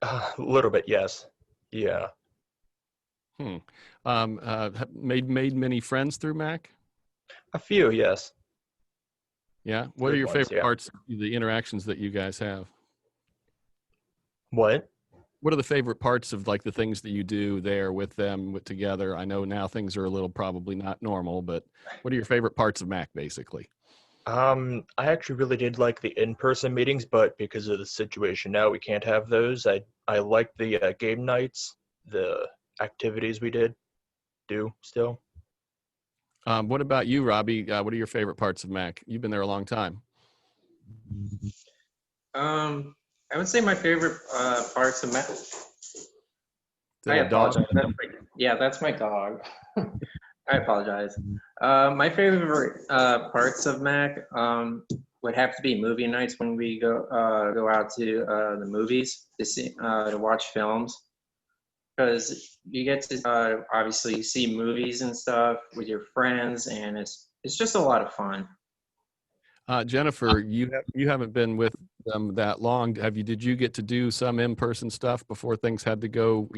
A little bit, yes. Yeah. Made many friends through Mac? A few, yes. Yeah. What are your favorite parts of the interactions that you guys have? What? What are the favorite parts of like the things that you do there with them together? I know now things are a little probably not normal, but what are your favorite parts of Mac basically? I actually really did like the in-person meetings, but because of the situation now, we can't have those. I like the game nights, the activities we do still. What about you, Robbie? What are your favorite parts of Mac? You've been there a long time. I would say my favorite parts of Mac. I apologize. That's my dog. I apologize. My favorite parts of Mac would have to be movie nights when we go out to the movies to watch films, because you get to obviously see movies and stuff with your friends, and it's just a lot of fun. Jennifer, you haven't been with them that long. Did you get to do some in-person stuff before things had to go,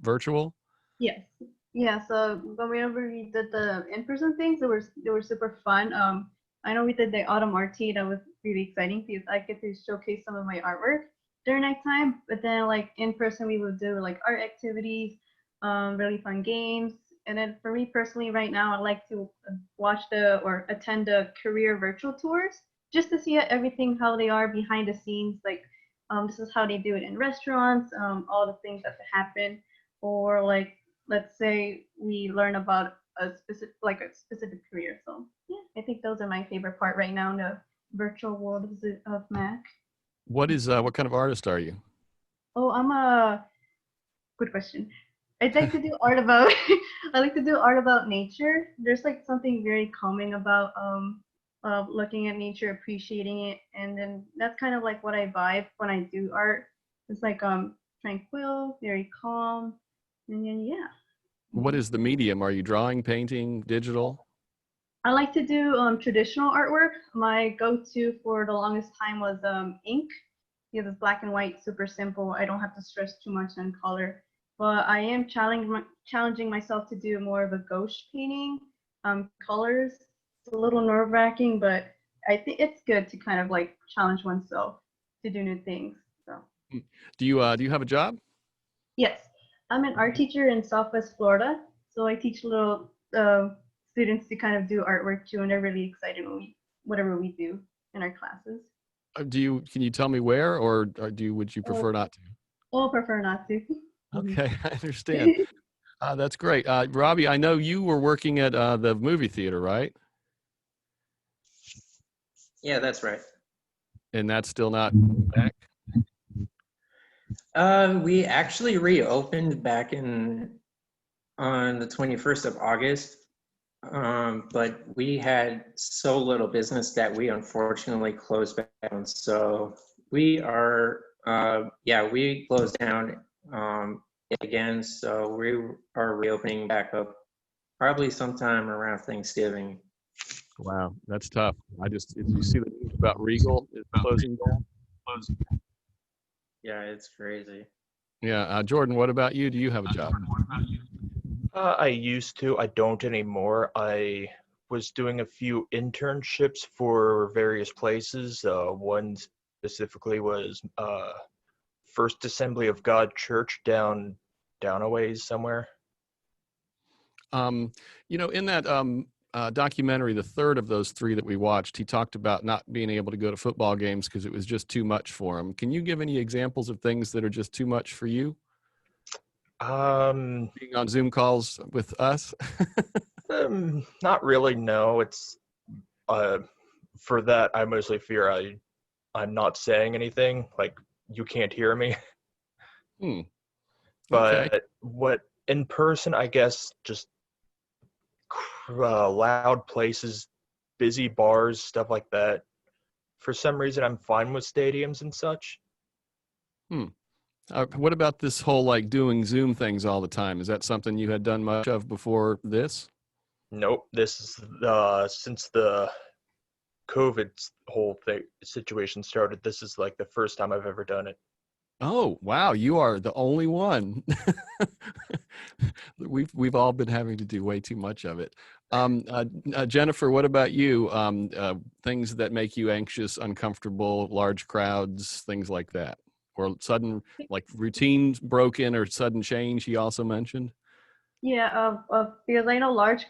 virtual? Yes. Yeah, so whenever we did the in-person things, they were super fun. I know we did the Autumn Art Tea. That was really exciting because I get to showcase some of my artwork during that time. But then like in person, we would do like art activities, really fun games. And then for me personally right now, I like to watch or attend the career virtual tours just to see everything, how they are behind the scenes. Like this is how they do it in restaurants, all the things that happen, or like, let's say we learn about a specific career. So yeah, I think those are my favorite part right now in the virtual world of Mac. What kind of artist are you? Oh, good question. I'd like to do art about I like to do art about nature. There's like something very calming about looking at nature, appreciating it, and then that's kind of like what I vibe when I do art. It's like tranquil, very calm, and then yeah. What is the medium? Are you drawing, painting, digital? I like to do traditional artwork. My go-to for the longest time was ink, because it's black and white, super simple. I don't have to stress too much on color. But I am challenging myself to do more of a gouache painting, colors. It's a little nerve-wracking, but I think it's good to kind of like challenge oneself to do new things. So. Do you have a job? Yes, I'm an art teacher in Southwest Florida, so I teach little students to kind of do artwork too, and they're really excited when whatever we do in our classes. Can you tell me where, or would you prefer not to? Oh, prefer not to. Okay, I understand. That's great. Robbie, I know you were working at the movie theater, right? Yeah, that's right. And that's still not back? We actually reopened back on the 21st of August, but we had so little business that we unfortunately closed down. So we are, we closed down again, so we are reopening back up probably sometime around Thanksgiving. Wow, that's tough. If you see the news about Regal is closing down. Yeah, it's crazy. Yeah, Jordan, what about you? Do you have a job? I used to. I don't anymore. I was doing a few internships for various places. One specifically was First Assembly of God Church down a ways somewhere. In that documentary, the third of those three that we watched, he talked about not being able to go to football games because it was just too much for him. Can you give any examples of things that are just too much for you? Being on Zoom calls with us? Not really, no. It's for that I mostly fear I'm not saying anything, like you can't hear me. But Okay. what in person, I guess, just loud places, busy bars, stuff like that. For some reason, I'm fine with stadiums and such. What about this whole like doing Zoom things all the time? Is that something you had done much of before this? Nope. This is since the COVID whole situation started. This is like the first time I've ever done it. Oh, wow, you are the only one. We've all been having to do way too much of it. Jennifer, what about you? Things that make you anxious, uncomfortable, large crowds, things like that, or sudden like routines broken or sudden change. He also mentioned. Yeah, because I know large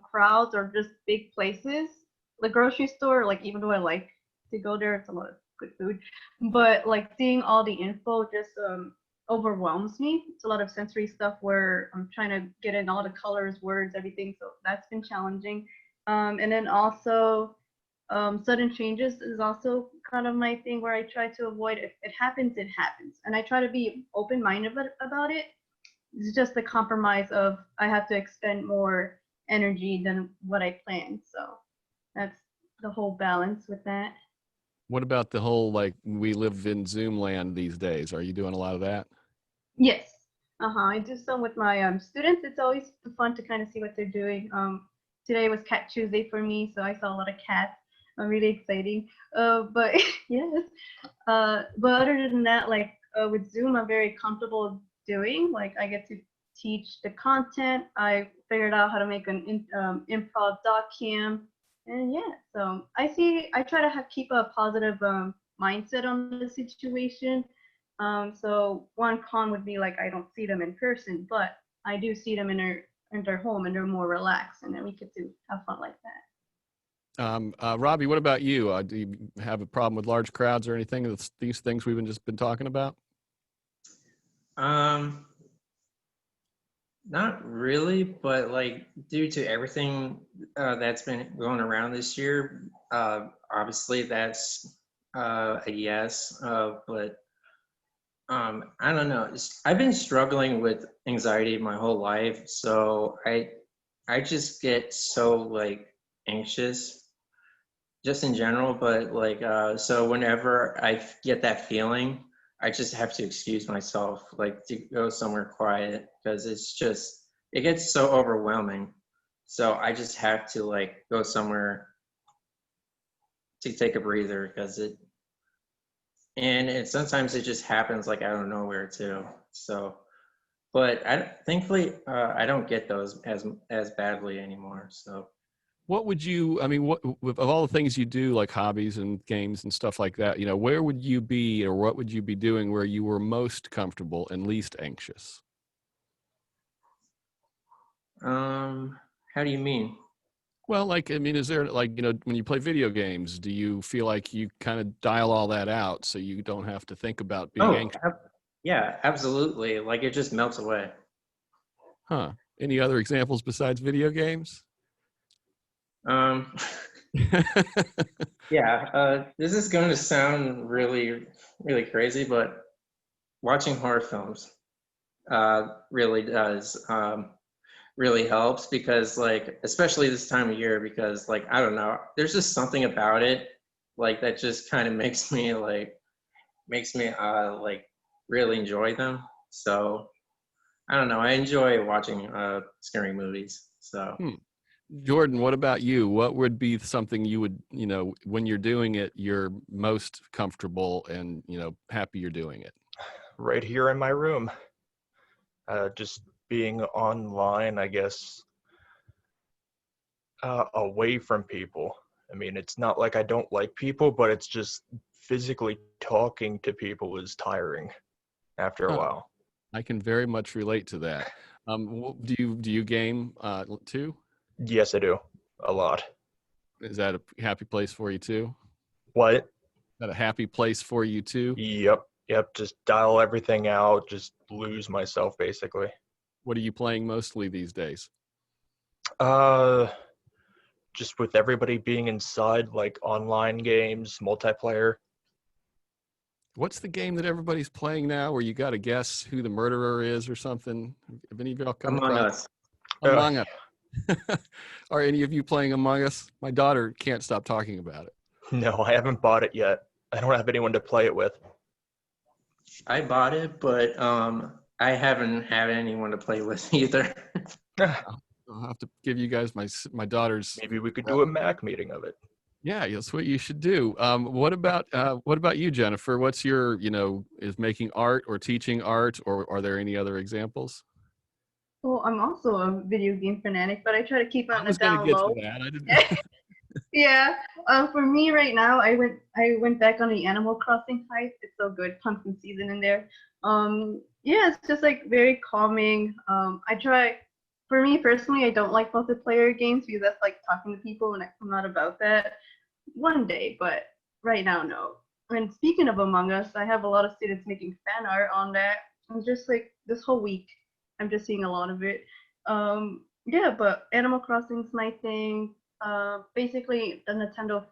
crowds or just big places, the grocery store, like even though I like to go there, it's a lot of good food, but like seeing all the info just overwhelms me. It's a lot of sensory stuff where I'm trying to get in all the colors, words, everything. So that's been challenging. And then also sudden changes is also kind of my thing where I try to avoid it. It happens, and I try to be open-minded about it. It's just a compromise of I have to expend more energy than what I planned. So that's the whole balance with that. What about the whole like we live in Zoom land these days? Are you doing a lot of that? Yes. I do some with my students. It's always fun to kind of see what they're doing. Today was Cat Tuesday for me, so I saw a lot of cats. Really exciting. But yes. But other than that, like with Zoom, I'm very comfortable doing. Like I get to teach the content. I figured out how to make an improv doc cam, and yeah. So I try to keep a positive mindset on the situation. So one con would be like I don't see them in person, but I do see them in their home, and they're more relaxed, and then we get to have fun like that. Robbie, what about you? Do you have a problem with large crowds or anything of these things we've just been talking about? Not really, but like due to everything that's been going around this year, obviously that's a yes. But I don't know. I've been struggling with anxiety my whole life, so I just get so like anxious just in general. But like so whenever I get that feeling, I just have to excuse myself, like to go somewhere quiet, because it gets so overwhelming. So I just have to like go somewhere to take a breather, because sometimes it just happens like out of nowhere too. So, but thankfully I don't get those as badly anymore. So. What would you, I mean, what of all the things you do, like hobbies and games and stuff like that, where would you be or what would you be doing where you were most comfortable and least anxious? How do you mean? Well, like, I mean, is there like, when you play video games, do you feel like you kind of dial all that out so you don't have to think about being anxious? Yeah, absolutely. Like it just melts away. Huh. Any other examples besides video games? Yeah, this is going to sound really, really crazy, but watching horror films really does really helps, because like, especially this time of year, because like, I don't know, there's just something about it like that just kind of makes me like really enjoy them. So I don't know. I enjoy watching scary movies. So. Jordan, what about you? What would be something you would, when you're doing it, you're most comfortable and, happy you're doing it? Right here in my room. Just being online, I guess, away from people. I mean, it's not like I don't like people, but it's just physically talking to people is tiring after a while. I can very much relate to that. Do you game too? Yes, I do. A lot. Is that a happy place for you too? What? Is that a happy place for you too? Yep. Just dial everything out, just lose myself basically. What are you playing mostly these days? Just with everybody being inside, like online games, multiplayer. What's the game that everybody's playing now where you got to guess who the murderer is or something? Have any of y'all come Among across? Us. Among Us. Are any of you playing Among Us? My daughter can't stop talking about it. No, I haven't bought it yet. I don't have anyone to play it with. I bought it, but I haven't had anyone to play with either. I'll have to give you guys my daughter's. Maybe we could do a Mac meeting of it. Yeah, that's what you should do. What about you, Jennifer? What's your, is making art or teaching art, or are there any other examples? Well, I'm also a video game fanatic, but I try to keep on the down get low. to that. I didn't. Yeah. For me right now, I went back on the Animal Crossing hype. It's so good, pumpkin season in there. Yeah, it's just like very calming. For me personally, I don't like multiplayer games because that's like talking to people, and I'm not about that. One day, but right now, no. And speaking of Among Us, I have a lot of students making fan art on that. I'm just like this whole week, I'm just seeing a lot of it. Yeah, but Animal Crossing's my thing. Basically, the Nintendo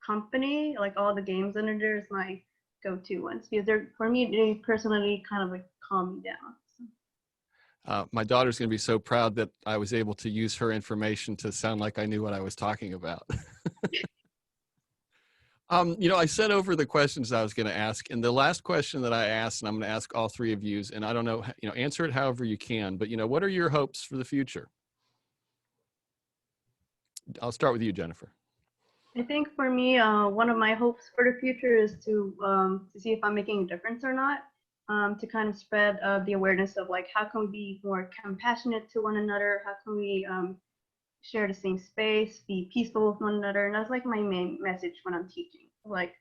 company, like all the games under there, is my go-to ones because for me, they personally kind of like calm me down. My daughter's going to be so proud that I was able to use her information to sound like I knew what I was talking about. I sent over the questions I was going to ask, and the last question that I asked, and I'm going to ask all three of you, and I don't know, answer it however you can, but what are your hopes for the future? I'll start with you, Jennifer. I think for me, one of my hopes for the future is to see if I'm making a difference or not. To kind of spread the awareness of like how can we be more compassionate to one another, how can we share the same space, be peaceful with one another, and that's like my main message when I'm teaching. Like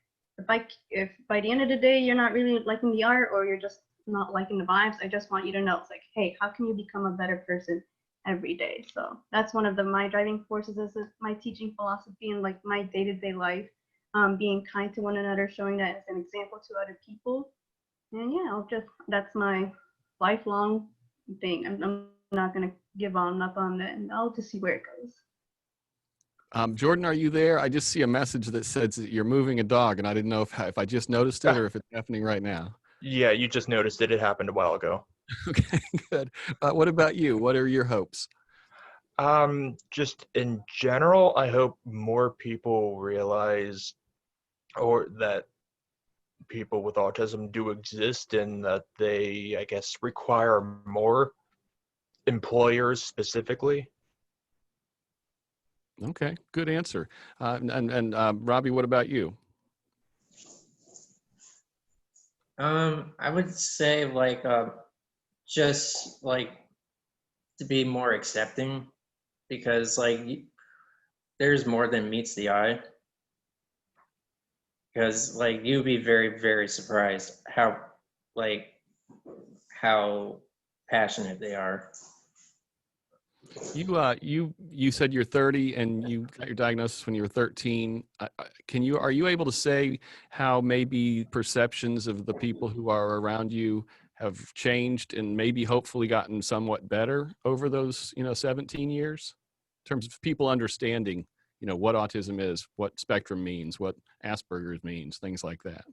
if by the end of the day you're not really liking the art or you're just not liking the vibes, I just want you to know it's like, hey, how can you become a better person every day? So that's one of my driving forces is my teaching philosophy and like my day-to-day life, being kind to one another, showing that as an example to other people. And yeah, that's my lifelong thing. I'm not going to give up on that, and I'll just see where it goes. Jordan, are you there? I just see a message that says that you're moving a dog, and I didn't know if I just noticed it or if it's happening right now. Yeah, you just noticed it. It happened a while ago. Okay, good. What about you? What are your hopes? Just in general, I hope more people realize that people with autism do exist and that they, I guess, require more employers specifically. Okay, good answer. And Robbie, what about you? I would say like just like to be more accepting, because like there's more than meets the eye. Because like you'd be very, very surprised how passionate they are. You said you're 30 and you got your diagnosis when you were 13. Are you able to say how maybe perceptions of the people who are around you have changed and maybe hopefully gotten somewhat better over those 17 years in terms of people understanding what autism is, what spectrum means, what Asperger's means, things like that?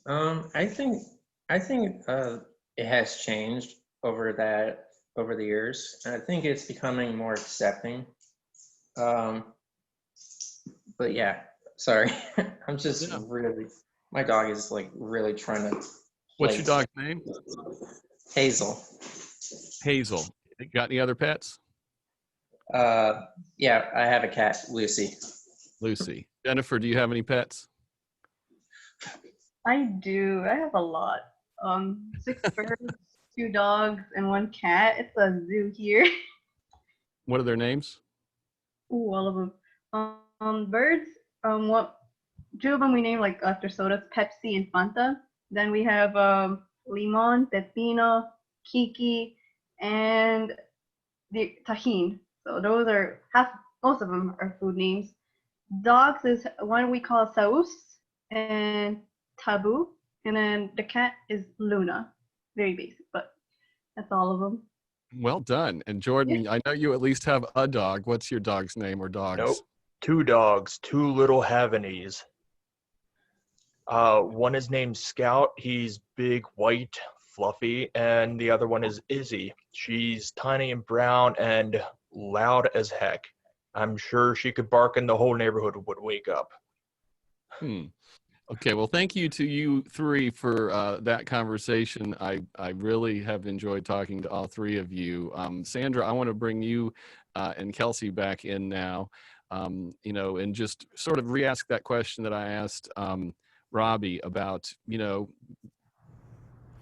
I think it has changed over the years, and I think it's becoming more accepting. But yeah, sorry, I'm just really, my dog is like really trying to. What's your dog's name? Hazel. Hazel. Got any other pets? Yeah, I have a cat, Lucy. Lucy. Jennifer, do you have any pets? I do. I have a lot. 6 birds, 2 dogs, and 1 cat. It's a zoo here. What are their names? Ooh, all of them. Birds. What? 2 of them we named like after sodas, Pepsi and Fanta. Then we have Limon, Pepino, Kiki, and the Tahin. So those are most of them are food names. Dogs is one we call Saus and Taboo, and then the cat is Luna. Very basic, but that's all of them. Well done. And Jordan, I know you at least have a dog. What's your dog's name or dogs? Nope. 2 dogs, 2 little Havanese. One is named Scout. He's big, white, fluffy, and the other one is Izzy. She's tiny and brown and loud as heck. I'm sure she could bark and the whole neighborhood would wake up. Okay, well, thank you to you 3 for that conversation. I really have enjoyed talking to all 3 of you. Sandra, I want to bring you and Kelsey back in now, and just sort of re-ask that question that I asked Robbie about,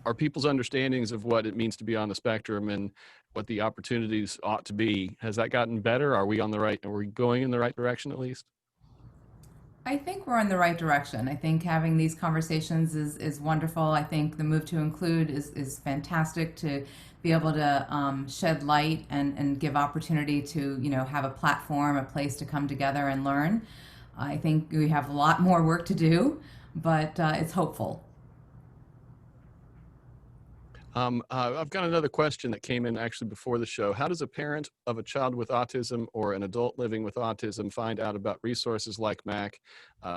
are people's understandings of what it means to be on the spectrum and what the opportunities ought to be, has that gotten better? Are we going in the right direction at least? I think we're in the right direction. I think having these conversations is wonderful. I think the move to include is fantastic to be able to shed light and give opportunity to, have a platform, a place to come together and learn. I think we have a lot more work to do, but it's hopeful. I've got another question that came in actually before the show. How does a parent of a child with autism or an adult living with autism find out about resources like MAC,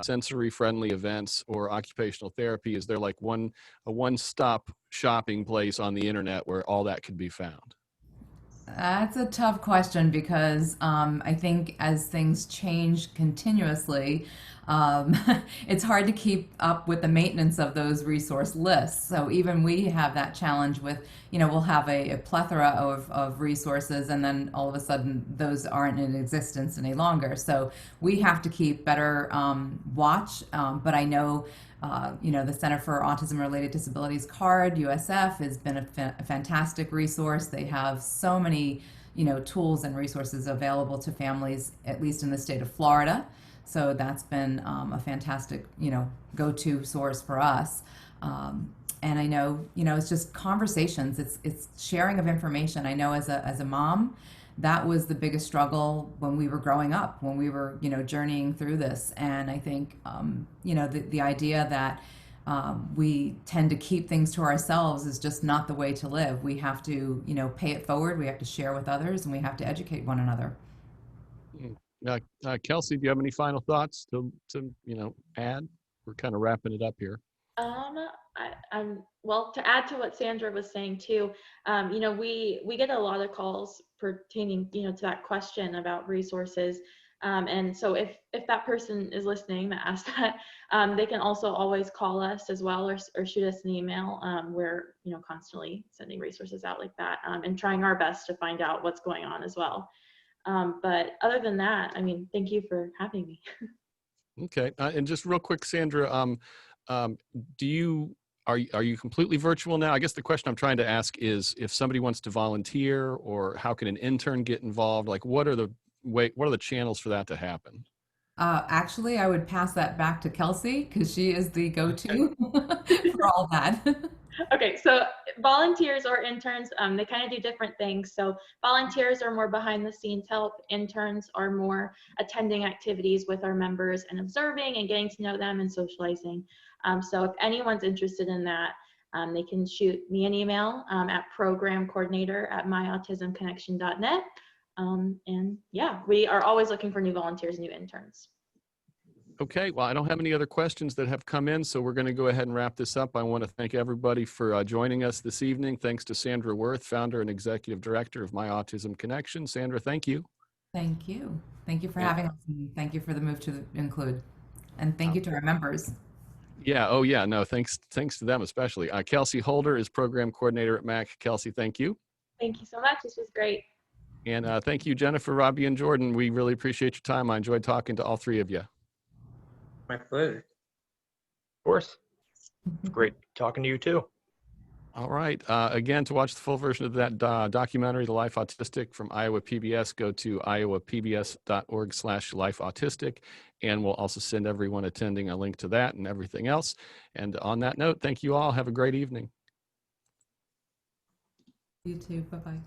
sensory-friendly events, or occupational therapy? Is there like a one-stop shopping place on the internet where all that could be found? That's a tough question because I think as things change continuously, it's hard to keep up with the maintenance of those resource lists. So even we have that challenge with, we'll have a plethora of resources and then all of a sudden those aren't in existence any longer. So we have to keep better watch, but I know the Center for Autism Related Disabilities card, USF, has been a fantastic resource. They have so many, tools and resources available to families, at least in the state of Florida. So that's been a fantastic, go-to source for us. And I know, it's just conversations. It's sharing of information. I know as a mom, that was the biggest struggle when we were growing up, when we were, journeying through this. And I think, the idea that we tend to keep things to ourselves is just not the way to live. We have to, pay it forward. We have to share with others, and we have to educate one another. Kelsey, do you have any final thoughts to add? We're kind of wrapping it up here. Well, to add to what Sandra was saying too, we get a lot of calls pertaining, to that question about resources. And so if that person is listening that asked that, they can also always call us as well or shoot us an email. We're, constantly sending resources out like that and trying our best to find out what's going on as well. But other than that, thank you for having me. Okay. And just real quick, Sandra, are you completely virtual now? I guess the question I'm trying to ask is if somebody wants to volunteer, or how can an intern get involved? Like, what are the channels for that to happen? Actually, I would pass that back to Kelsey because she is the go-to for all that. Okay, so volunteers or interns, they kind of do different things. So volunteers are more behind the scenes help. Interns are more attending activities with our members and observing and getting to know them and socializing. So if anyone's interested in that, they can shoot me an email at programcoordinator@myautismconnection.net. And yeah, we are always looking for new volunteers, new interns. Okay, well, I don't have any other questions that have come in, so we're going to go ahead and wrap this up. I want to thank everybody for joining us this evening. Thanks to Sandra Worth, founder and executive director of My Autism Connection. Sandra, thank you. Thank you. Thank you for having us, and thank you for the move to include. And thank you to our members. Yeah. Oh, yeah. No, thanks to them especially. Kelsey Holder is program coordinator at MAC. Kelsey, thank you. Thank you so much. This was great. And thank you, Jennifer, Robbie, and Jordan. We really appreciate your time. I enjoyed talking to all three of you. My pleasure. Of course. Great talking to you too. All right. Again, to watch the full version of that documentary, The Life Autistic from Iowa PBS, go to iowapbs.org/lifeautistic. And we'll also send everyone attending a link to that and everything else. And on that note, thank you all. Have a great evening. You too. Bye-bye.